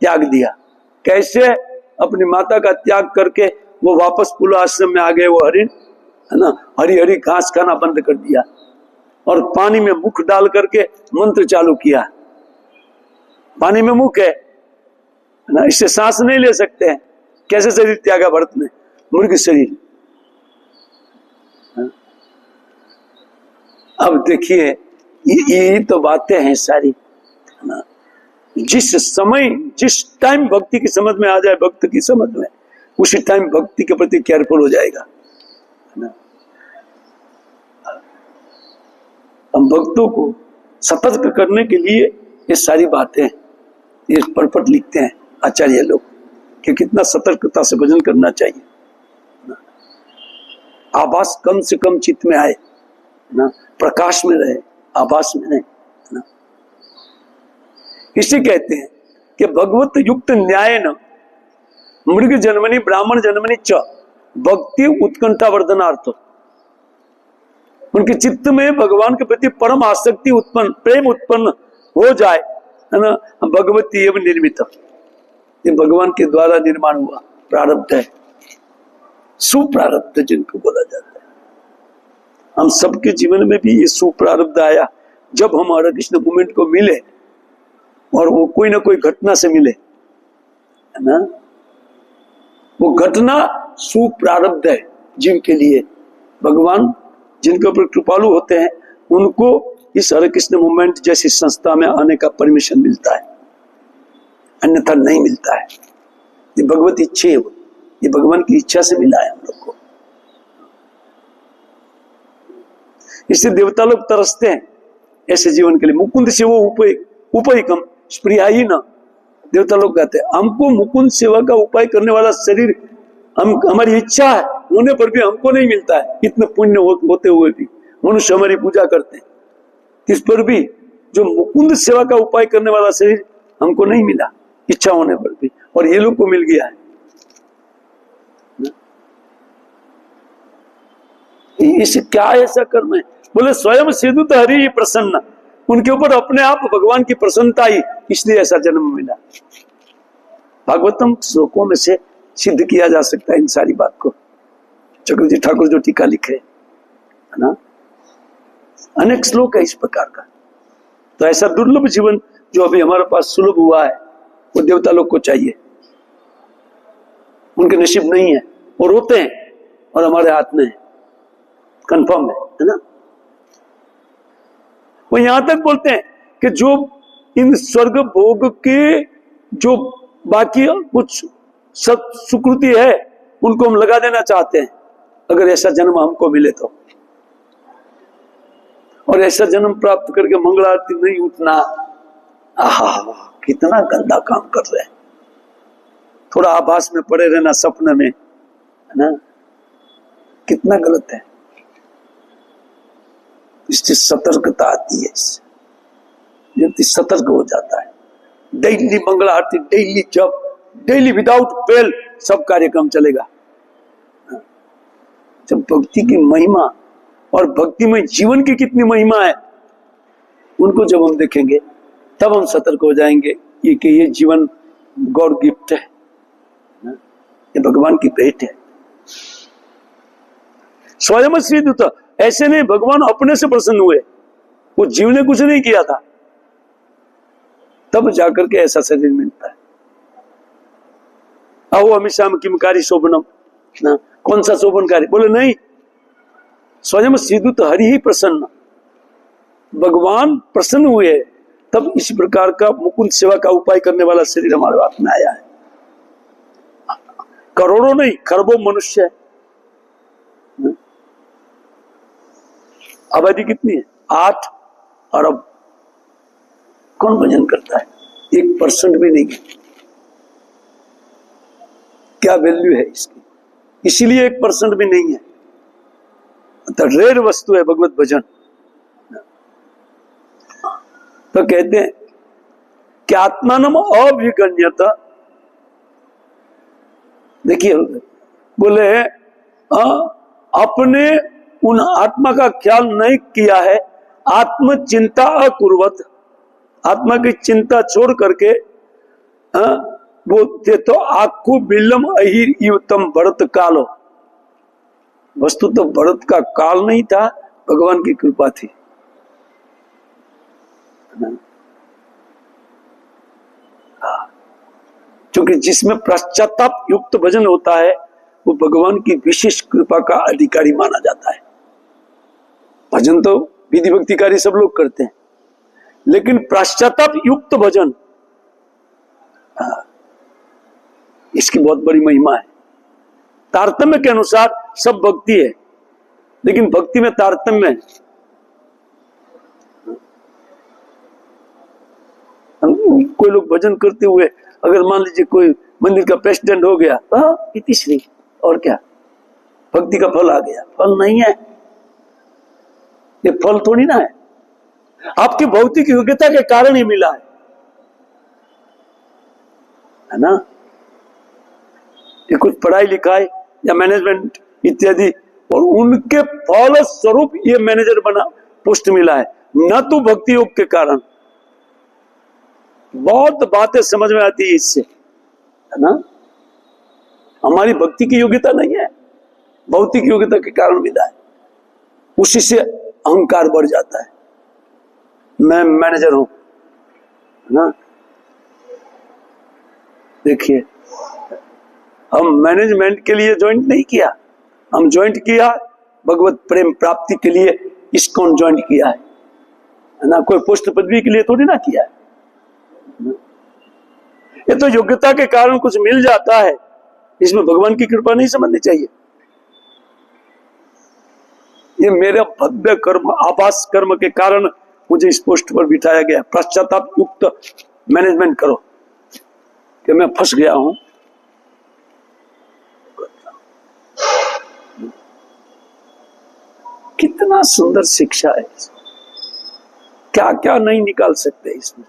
त्याग दिया। कैसे? अपनी माता का त्याग करके वो वापस पुल आश्रम में आ गए। वो हरिण, है ना, हरी हरी घास खाना बंद कर दिया और पानी में मुख डाल करके मंत्र चालू किया। पानी में मुख है ना, इससे सांस नहीं ले सकते हैं। कैसे शरीर त्यागा भरत ने? मृग शरीर। अब देखिए ये तो बातें हैं सारी, है ना। जिस समय जिस टाइम भक्ति की समझ में आ जाए, भक्त की समझ में, उसी टाइम भक्ति के प्रति केयरफुल हो जाएगा, है ना। हम भक्तों को सतर्क करने के लिए ये सारी बातें, ये परपट लिखते हैं आचार्य लोग कि कितना सतर्कता से भजन करना चाहिए। आभास कम से कम चित्त में आए, ना, प्रकाश में रहे, आभास में नहीं, ना। इसे कहते हैं कि भगवत युक्त न्याय न मृग जन्मनि ब्राह्मण जन्मनि च भक्ति उत्कंठा वर्धनार्थ। उनके चित्त में भगवान के प्रति परम आसक्ति उत्पन्न, प्रेम उत्पन्न हो जाए, है ना। भगवती एवं निर्मित, ये भगवान के द्वारा निर्माण हुआ प्रारब्ध है, सुप्रारब्ध जिनको बोला जाता है। हम सबके जीवन में भी ये सुप्रारब्ध आया जब हम हरे कृष्ण मूवमेंट को मिले और वो कोई ना कोई घटना से मिले, है ना। वो घटना सुप्रारब्ध है जीव के लिए। भगवान जिनके ऊपर कृपालु होते हैं उनको इस हरे कृष्ण मूवमेंट जैसी संस्था में आने का परमिशन मिलता है, अन्यथा नहीं मिलता है। ये भगवत इच्छा है, ये भगवान की इच्छा से मिला है हम लोग को। इससे देवता लोग तरसते हैं ऐसे जीवन के लिए। मुकुंद से वो उपाय कम स्प्रिया ही ना, देवता लोग कहते हैं हमको मुकुंद सेवा का उपाय करने वाला शरीर हमारी इच्छा है होने पर भी हमको नहीं मिलता है। इतने पुण्य होते हुए भी मनुष्य हमारी पूजा करते हैं, इस पर भी जो मुकुंद सेवा का उपाय करने वाला शरीर हमको नहीं मिला इच्छा होने पर भी, और ये लोग को मिल गया है। इसे क्या ऐसा कर्म है? बोले स्वयं सिद्धू तो हरि प्रसन्न, उनके ऊपर अपने आप भगवान की प्रसन्नता आई, इसलिए ऐसा जन्म मिला। भागवतम श्लोकों में से सिद्ध किया जा सकता है इन सारी बात को। चक्रवर्ती ठाकुर जो टीका लिखे, है ना, अनेक श्लोक है इस प्रकार का। तो ऐसा दुर्लभ जीवन जो अभी हमारे पास सुलभ हुआ है वो देवता लोग को चाहिए। उनके नसीब नहीं है, वो रोते हैं और हमारे हाथ में है, कंफर्म है ना। वो यहां तक बोलते हैं कि जो इन स्वर्ग भोग के जो बाकी कुछ सब सुकृति है उनको हम लगा देना चाहते हैं अगर ऐसा जन्म हमको मिले तो। और ऐसा जन्म प्राप्त करके मंगल आरती नहीं उठना, आहा कितना गंदा काम कर रहे हैं। थोड़ा आभास में पड़े रहना सपने में, है ना, कितना गलत है। इससे सतर्कता आती है, इससे व्यक्ति सतर्क हो जाता है। डेली मंगल आरती, डेली जप, डेली विदाउट फेल सब कार्यक्रम चलेगा। जब भक्ति की महिमा और भक्तिमय जीवन की कितनी महिमा है उनको जब हम देखेंगे तब हम सतर्क हो जाएंगे ये कि ये जीवन गॉड गिफ्ट है, ये भगवान की भेंट है। स्वयं श्रीदूत, ऐसे नहीं, भगवान अपने से प्रसन्न हुए, वो जीव ने कुछ नहीं किया था, तब जाकर के ऐसा शरीर मिलता है। आओ हमेशा किमकारी शोभनम ना, कौन सा शोभनकारी? बोले नहीं, स्वयं श्रीदूत हरि ही प्रसन्न, भगवान प्रसन्न हुए तब इस प्रकार का मुकुंद सेवा का उपाय करने वाला शरीर हमारे हाथ में आया है। करोड़ों नहीं खरबों मनुष्य है। आबादी कितनी है? 8 अरब। कौन भजन करता है? 1% भी नहीं। क्या वैल्यू है इसकी? इसीलिए 1% भी नहीं है। तो रेर वस्तु है भगवत भजन। तो कहते हैं कि आत्मानम अभिगण्यता, देखिए बोले अपने उन आत्मा का ख्याल नहीं किया है, आत्म चिंता अकुर्वत, आत्मा की चिंता छोड़ करके बोलते तो आखु बिल्लम अहिर युतम भरत कालो, वस्तु तो भरत का काल नहीं था, भगवान की कृपा थी। क्योंकि जिसमें पश्चाताप युक्त भजन होता है वो भगवान की विशेष कृपा का अधिकारी माना जाता है। भजन तो विधि भक्तिकारी सब लोग करते हैं, लेकिन पश्चाताप युक्त भजन, इसकी बहुत बड़ी महिमा है। तारतम्य के अनुसार सब भक्ति है, लेकिन भक्ति में तारतम्य है। कोई लोग भजन करते हुए अगर मान लीजिए कोई मंदिर का प्रेसिडेंट हो गया, इतिश्री, और क्या भक्ति का फल आ गया? फल नहीं है, ये फल थोड़ी ना है, आपकी भौतिक योग्यता के कारण ही मिला है ना। ये कुछ पढ़ाई लिखाई या मैनेजमेंट इत्यादि, और उनके फल स्वरूप ये मैनेजर बना, पोस्ट मिला है, न तो भक्ति योग के कारण। बहुत बातें समझ में आती है इससे, है ना। हमारी भक्ति की योग्यता नहीं है, भौतिक योग्यता के कारण मिला है, उसी से अहंकार बढ़ जाता है, मैं मैनेजर हूं, है ना। देखिए हम मैनेजमेंट के लिए ज्वाइंट नहीं किया, हम ज्वाइंट किया भगवत प्रेम प्राप्ति के लिए, इस्कॉन ज्वाइंट किया है ना, कोई पोस्ट पदवी के लिए थोड़ी ना किया है। ये तो योग्यता के कारण कुछ मिल जाता है, इसमें भगवान की कृपा नहीं समझनी चाहिए। ये मेरा भव्य कर्म, आभास कर्म के कारण मुझे इस पोस्ट पर बिठाया गया। पश्चाताप युक्त मैनेजमेंट करो कि मैं फंस गया हूं। कितना सुंदर शिक्षा है, क्या क्या नहीं निकाल सकते इसमें।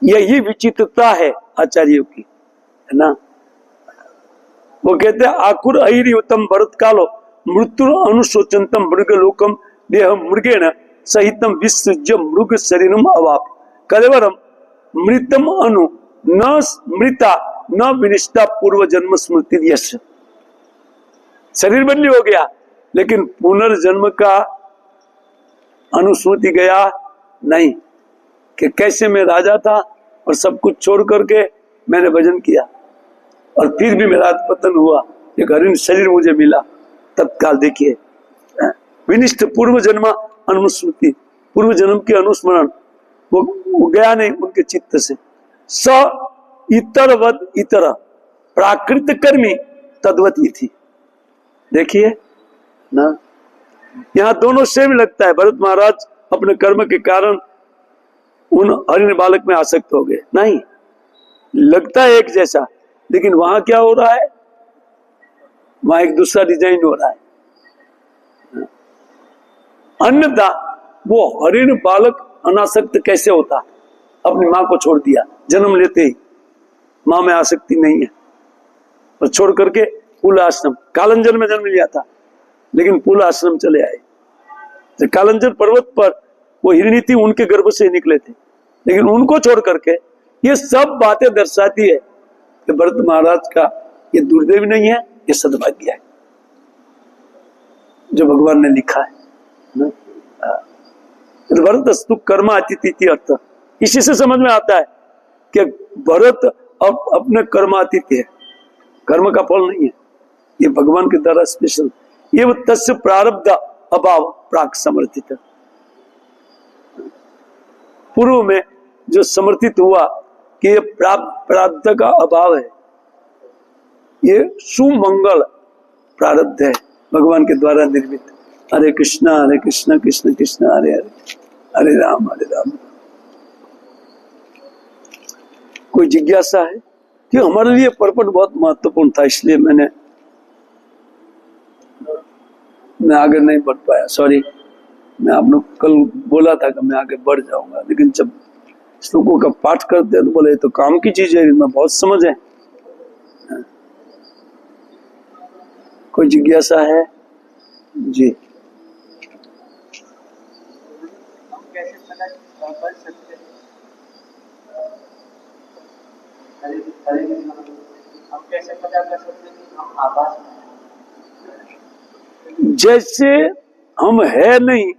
यही विचित्रता है आचार्यों की, है ना। वो कहते हैं आकुर अहिर्युतम भरत कालो मृत्यु अनुशोचनतम मृग लोकम देह मृगेण सहितम विसृज्य मृग शरीरम अवाप कलेवरम मृतम अनु न मृता न विनिष्टा पूर्व जन्म स्मृति यश। शरीर बदली हो गया, लेकिन पुनर्जन्म का अनुस्मृति गया नहीं, कि कैसे मैं राजा था और सब कुछ छोड़ करके मैंने भजन किया और फिर भी मेरा पतन हुआ, एक हरिण शरीर मुझे मिला। तत्काल देखिए विनिष्ठ पूर्व जन्म अनुस्मृति, पूर्व जन्म के अनुस्मरण वो गया नहीं उनके चित्त से। स इतरवत इतर प्राकृत कर्मी तद्वत इति। देखिए ना, यहाँ दोनों सेम लगता है। भरत महाराज अपने कर्म के कारण उन हरिण बालक में आसक्त हो गए, नहीं लगता है एक जैसा, लेकिन वहां क्या हो रहा है, वहां एक दूसरा डिजाइन हो रहा है। अन्यथा वो हरिण बालक अनासक्त कैसे होता, अपनी मां को छोड़ दिया, जन्म लेते ही मां में आसक्ति नहीं है, और छोड़ करके पुल आश्रम, कालंजर में जन्म लिया था लेकिन पुल आश्रम चले आए। तो कालंजर पर्वत पर वो हिरणी थी, उनके गर्भ से निकले थे, लेकिन उनको छोड़ करके। ये सब बातें दर्शाती है कि भरत महाराज का ये दुर्दैव नहीं है, ये सद्भाग्य है जो भगवान ने लिखा है। भरतस्तु कर्मा अतिथि अर्थ, इसी से समझ में आता है कि भरत अब अपने कर्मातिथ्य है, कर्म का फल नहीं है, ये भगवान के द्वारा स्पेशल। ये तस्य प्रारब्ध अभाव प्राक समर्थित, पूर्व में जो समर्थित हुआ कि ये प्रारब्ध का अभाव है, ये सुमंगल प्रारब्ध है भगवान के द्वारा निर्मित। हरे कृष्णा कृष्ण कृष्ण हरे हरे, हरे राम हरे राम। कोई जिज्ञासा है कि हमारे लिए पर्पट बहुत महत्वपूर्ण था, इसलिए मैंने मैं आगे नहीं बढ़ पाया, सॉरी। मैं आप लोग कल बोला था कि मैं आगे बढ़ जाऊंगा, लेकिन जब श्लोकों का पाठ करते हैं तो बोले तो काम की चीज है, इतना बहुत समझ है। कोई जिज्ञासा है जी? हम कैसे पता कर सकते हैं? हम कैसे पता कर सकते हैं कि हम आभास में हैं? जैसे हम है नहीं,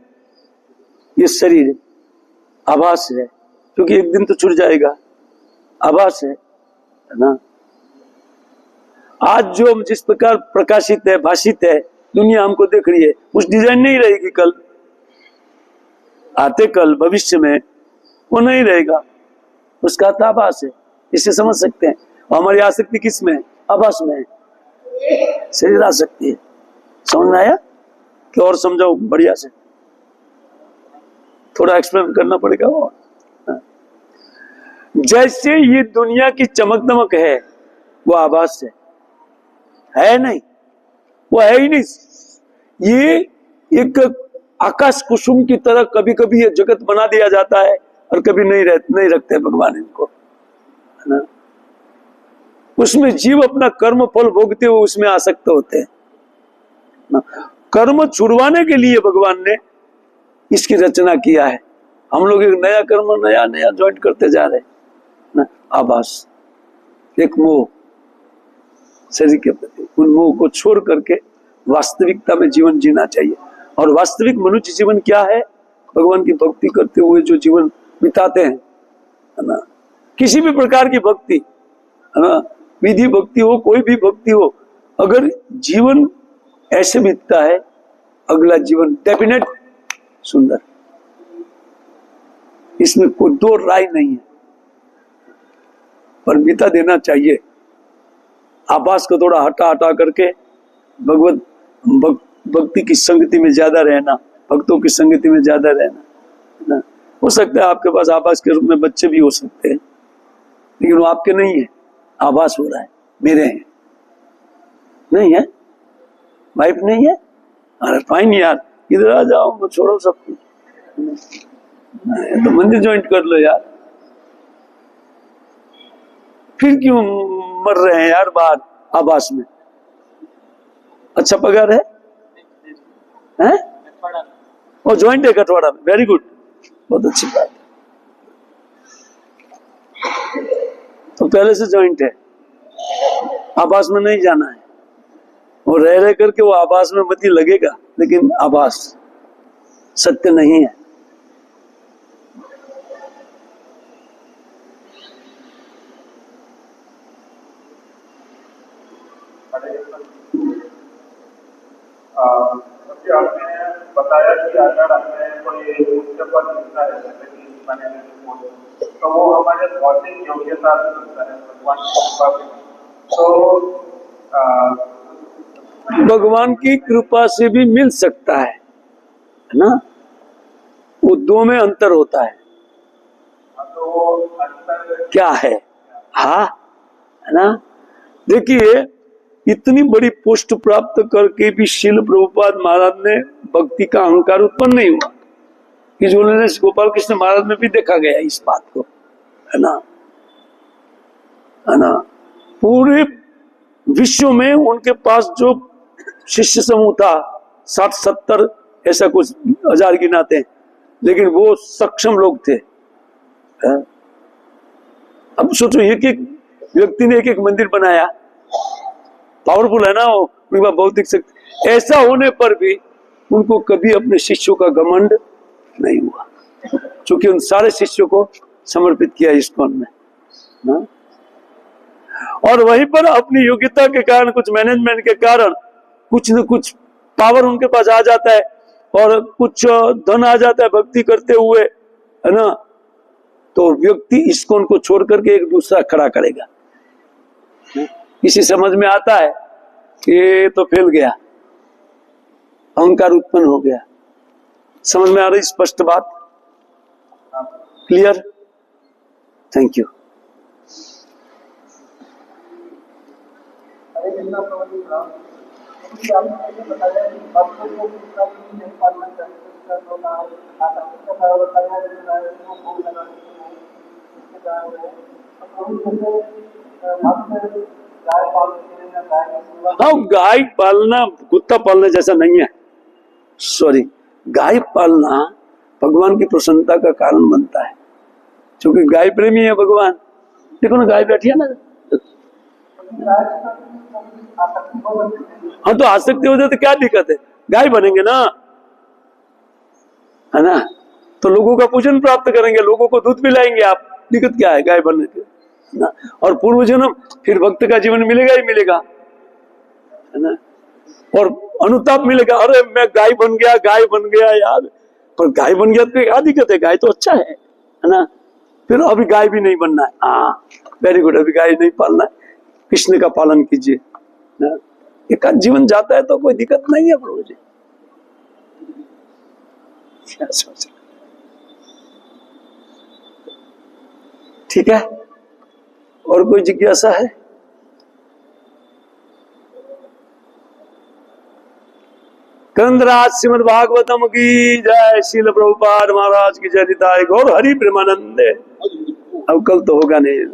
ये शरीर आभास है, क्योंकि एक दिन तो छूट जाएगा, आभास है ना। आज जो हम जिस प्रकार प्रकाशित है, भाषित है, दुनिया हमको देख रही है, उस डिजाइन नहीं रहेगी कल, आते कल भविष्य में वो नहीं रहेगा, उसका तो आभास है। इसे समझ सकते हैं। और हमारी आसक्ति किस में है? आभास में है, शरीर आसक्ति है। समझ में आया कि और समझाओ बढ़िया से? थोड़ा एक्सप्लेन करना पड़ेगा। वो जैसे ये दुनिया की चमक दमक है, वो आभास है नहीं, वो है ही नहीं। ये एक आकाश कुसुम की तरह कभी कभी ये जगत बना दिया जाता है और कभी नहीं रखते भगवान इनको, है ना। उसमें जीव अपना कर्म फल भोगते हुए उसमें आसक्त होते हैं ना। कर्म छुड़वाने के लिए भगवान ने इसकी रचना किया है। हम लोग एक नया कर्म नया नया ज्वाइंट करते जा रहे हैं ना। आभास, एक मोह शरीर के प्रति, उन मोह को छोड़ करके वास्तविकता में जीवन जीना चाहिए। और वास्तविक मनुष्य जीवन क्या है? भगवान की भक्ति करते हुए जो जीवन बिताते हैं, है ना। किसी भी प्रकार की भक्ति, है ना, विधि भक्ति हो, कोई भी भक्ति हो, अगर जीवन ऐसे बीतता है, अगला जीवन डेफिनेट सुंदर, इसमें कोई दो राय नहीं है, पर बीता देना चाहिए। आभास को थोड़ा हटा हटा करके भगवत भक्ति की संगति में ज्यादा रहना, भक्तों की संगति में ज्यादा रहना, है ना। हो सकता है आपके पास आभास के रूप में बच्चे भी हो सकते हैं, लेकिन वो आपके नहीं है। आभास हो रहा है मेरे हैं, नहीं है, वाइफ नहीं है, अरे फाइन यार, इधर आ जाओ, वो छोड़ो सब कुछ, तो मंदिर ज्वाइंट कर लो यार। फिर क्यों मर रहे हैं यार बाहर आभास में? अच्छा पगार है? वो ज्वाइंट है कटवाड़ा में, वेरी गुड, बहुत अच्छी बात है। तो पहले से ज्वाइंट है, आभास में नहीं जाना है। वो रह करके वो आभास में मती लगेगा, लेकिन आभास सत्य नहीं है। आपने बताया कि अगर हमें कोई उच्च पद मिलता है, जैसे कि बने तो वो हमारे भौतिक योग्यता से मिलता है, भगवान की कृपा से। तो भगवान की कृपा से भी मिल सकता है ना। वो दो में अंतर होता है। तो अंतर क्या है? हाँ, है ना। देखिए, इतनी बड़ी पोस्ट प्राप्त करके भी श्रील प्रभुपाद महाराज ने भक्ति का अहंकार उत्पन्न नहीं हुआ। कि गोपाल कृष्ण महाराज में भी देखा गया इस बात को, है ना, है ना। पूरे विश्व में उनके पास जो शिष्य समूह था 60-70 ऐसा कुछ हजार गिनाते हैं, लेकिन वो सक्षम लोग थे। अब सोचो, एक एक व्यक्ति ने एक एक मंदिर बनाया, पावरफुल है ना वो, उनके पास भौतिक शक्ति। ऐसा होने पर भी उनको कभी अपने शिष्यों का घमंड नहीं हुआ, क्योंकि उन सारे शिष्यों को समर्पित किया इस्कॉन में ना। और वहीं पर अपनी योग्यता के कारण, कुछ मैनेजमेंट के कारण कुछ न कुछ पावर उनके पास आ जाता है और कुछ धन आ जाता है भक्ति करते हुए, है ना। तो व्यक्ति इस्कॉन को छोड़ करके एक दूसरा खड़ा करेगा। इसी समझ में आता है कि ये तो फैल गया, अहंकार उत्पन्न हो गया। समझ में आ रही स्पष्ट बात? क्लियर? Thank you. आपने बताया कि भक्तों को उसका भी नहीं पालना चाहिए, उसका जो नाम उसका कारण बताया वो भोग लगाने उसके कारण है तो कोई जैसे भक्त गाय पालने के लिए या गाय की सेवा हाँ, गाय पालना कुत्ता पालने जैसा नहीं है। सॉरी, गाय पालना भगवान की प्रसन्नता का कारण बनता है, क्योंकि गाय प्रेमी है भगवान। देखो ना, गाय बैठी है ना। हाँ, तो आसक्ति हो जाए तो क्या दिक्कत है, गाय बनेंगे ना, है ना। तो लोगों का पूजन प्राप्त करेंगे, लोगों को दूध पिलाएंगे आप, दिक्कत क्या है गाय बनने की, है ना। और पूर्व जन्म फिर भक्त का जीवन मिलेगा ही मिलेगा, है ना। और अनुताप मिलेगा, अरे मैं गाय बन गया यार। पर गाय बन गया तो क्या दिक्कत है, गाय तो अच्छा है ना। फिर अभी गाय भी नहीं बनना है, हाँ वेरी गुड, अभी गाय नहीं पालना है, कृष्ण का पालन कीजिए ना। एक जीवन जाता है तो कोई दिक्कत नहीं है प्रभु जी। क्या सोच रहे, ठीक है। और कोई जिज्ञासा है? ग्रंथराज श्रीमद् भागवतम की जय, श्रील प्रभुपाद महाराज की जय, निताय गौर हरि प्रेमानंदे। अब कल तो होगा नहीं।